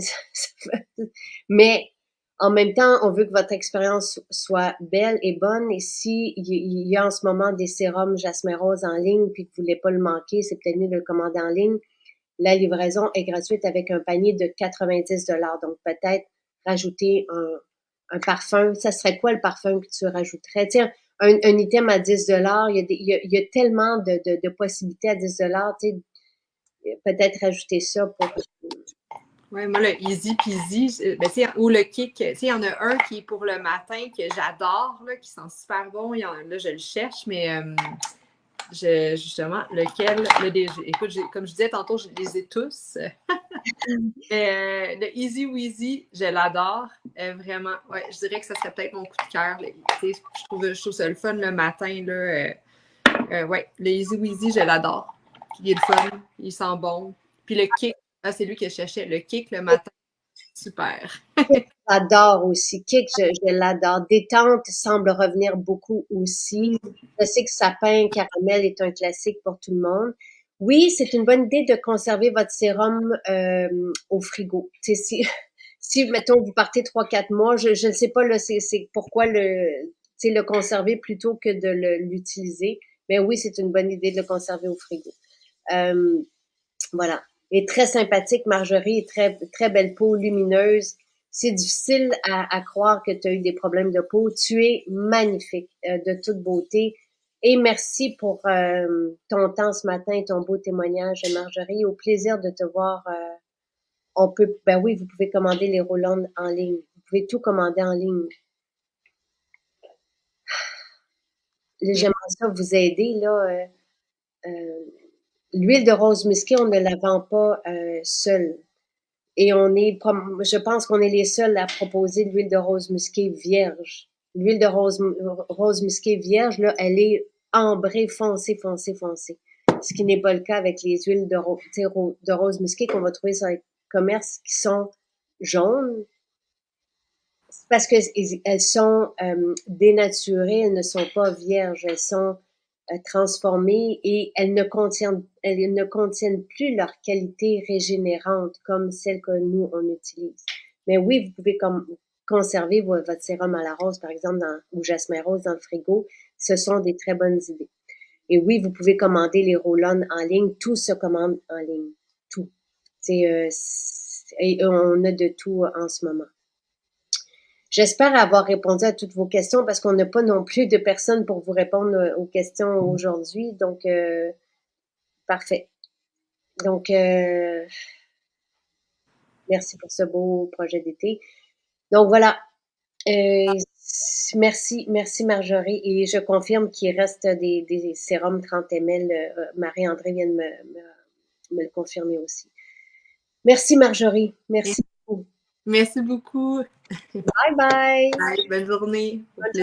Speaker 1: mais en même temps, on veut que votre expérience soit belle et bonne. Et si il y a en ce moment des sérums Jasmin Rose en ligne, puis que vous voulez pas le manquer, c'est peut-être mieux de le commander en ligne. La livraison est gratuite avec un panier de 90 $. Donc, peut-être rajouter un parfum. Ça serait quoi le parfum que tu rajouterais? Tiens, un item à 10 $, il y a tellement de possibilités à 10 $. Tu sais, peut-être rajouter ça pour...
Speaker 2: Ouais, moi, le easy peasy, ben, ou le kick, il y en a un qui est pour le matin que j'adore, là, qui sent super bon. Là, je le cherche, mais justement, lequel, écoute, comme je disais tantôt, je les ai tous. Le Easy Weezy, je l'adore. Vraiment, ouais, je dirais que ça serait peut-être mon coup de cœur. Je trouve ça le fun le matin. Là, ouais, le Easy Weezy, je l'adore. Il est le fun, il sent bon. Puis le kick, c'est lui que je cherchais. Le kick le matin, super.
Speaker 1: J'adore aussi. Kick, je l'adore. Détente semble revenir beaucoup aussi. Je sais que sapin caramel est un classique pour tout le monde. Oui, c'est une bonne idée de conserver votre sérum au frigo. Tu sais, si, mettons, vous partez 3, 4 mois, je ne sais pas, là, c'est pourquoi le conserver plutôt que de l'utiliser. Mais oui, c'est une bonne idée de le conserver au frigo. Euh, voilà. Et très sympathique, Marjorie, très, très belle peau, lumineuse. C'est difficile à croire que tu as eu des problèmes de peau. Tu es magnifique, de toute beauté. Et merci pour ton temps ce matin et ton beau témoignage, Marjorie. Au plaisir de te voir. Ben oui, vous pouvez commander les roll-on en ligne. Vous pouvez tout commander en ligne. J'aimerais ça vous aider, là. L'huile de rose musquée, on ne la vend pas seule. Et je pense qu'on est les seuls à proposer de l'huile de rose musquée vierge. L'huile de rose musquée vierge, là, elle est ambrée, foncée, foncée, foncée. Ce qui n'est pas le cas avec les huiles de rose musquée qu'on va trouver sur les commerces qui sont jaunes. C'est parce qu'elles sont dénaturées, elles ne sont pas vierges, elles sont transformées et elles ne contiennent plus leur qualité régénérante comme celle que nous, on utilise. Mais oui, vous pouvez conserver votre sérum à la rose, par exemple, ou jasmin rose dans le frigo. Ce sont des très bonnes idées. Et oui, vous pouvez commander les roll-on en ligne. Tout se commande en ligne. Tout. Et on a de tout en ce moment. J'espère avoir répondu à toutes vos questions parce qu'on n'a pas non plus de personnes pour vous répondre aux questions aujourd'hui. Donc, parfait. Donc, merci pour ce beau projet d'été. Donc, voilà. Merci Marjorie. Et je confirme qu'il reste des sérums 30 ml. Marie-André vient de me le confirmer aussi. Merci Marjorie. Merci beaucoup.
Speaker 2: Merci beaucoup.
Speaker 1: Bye bye.
Speaker 2: Bye, bonne journée.
Speaker 1: Bonne journée.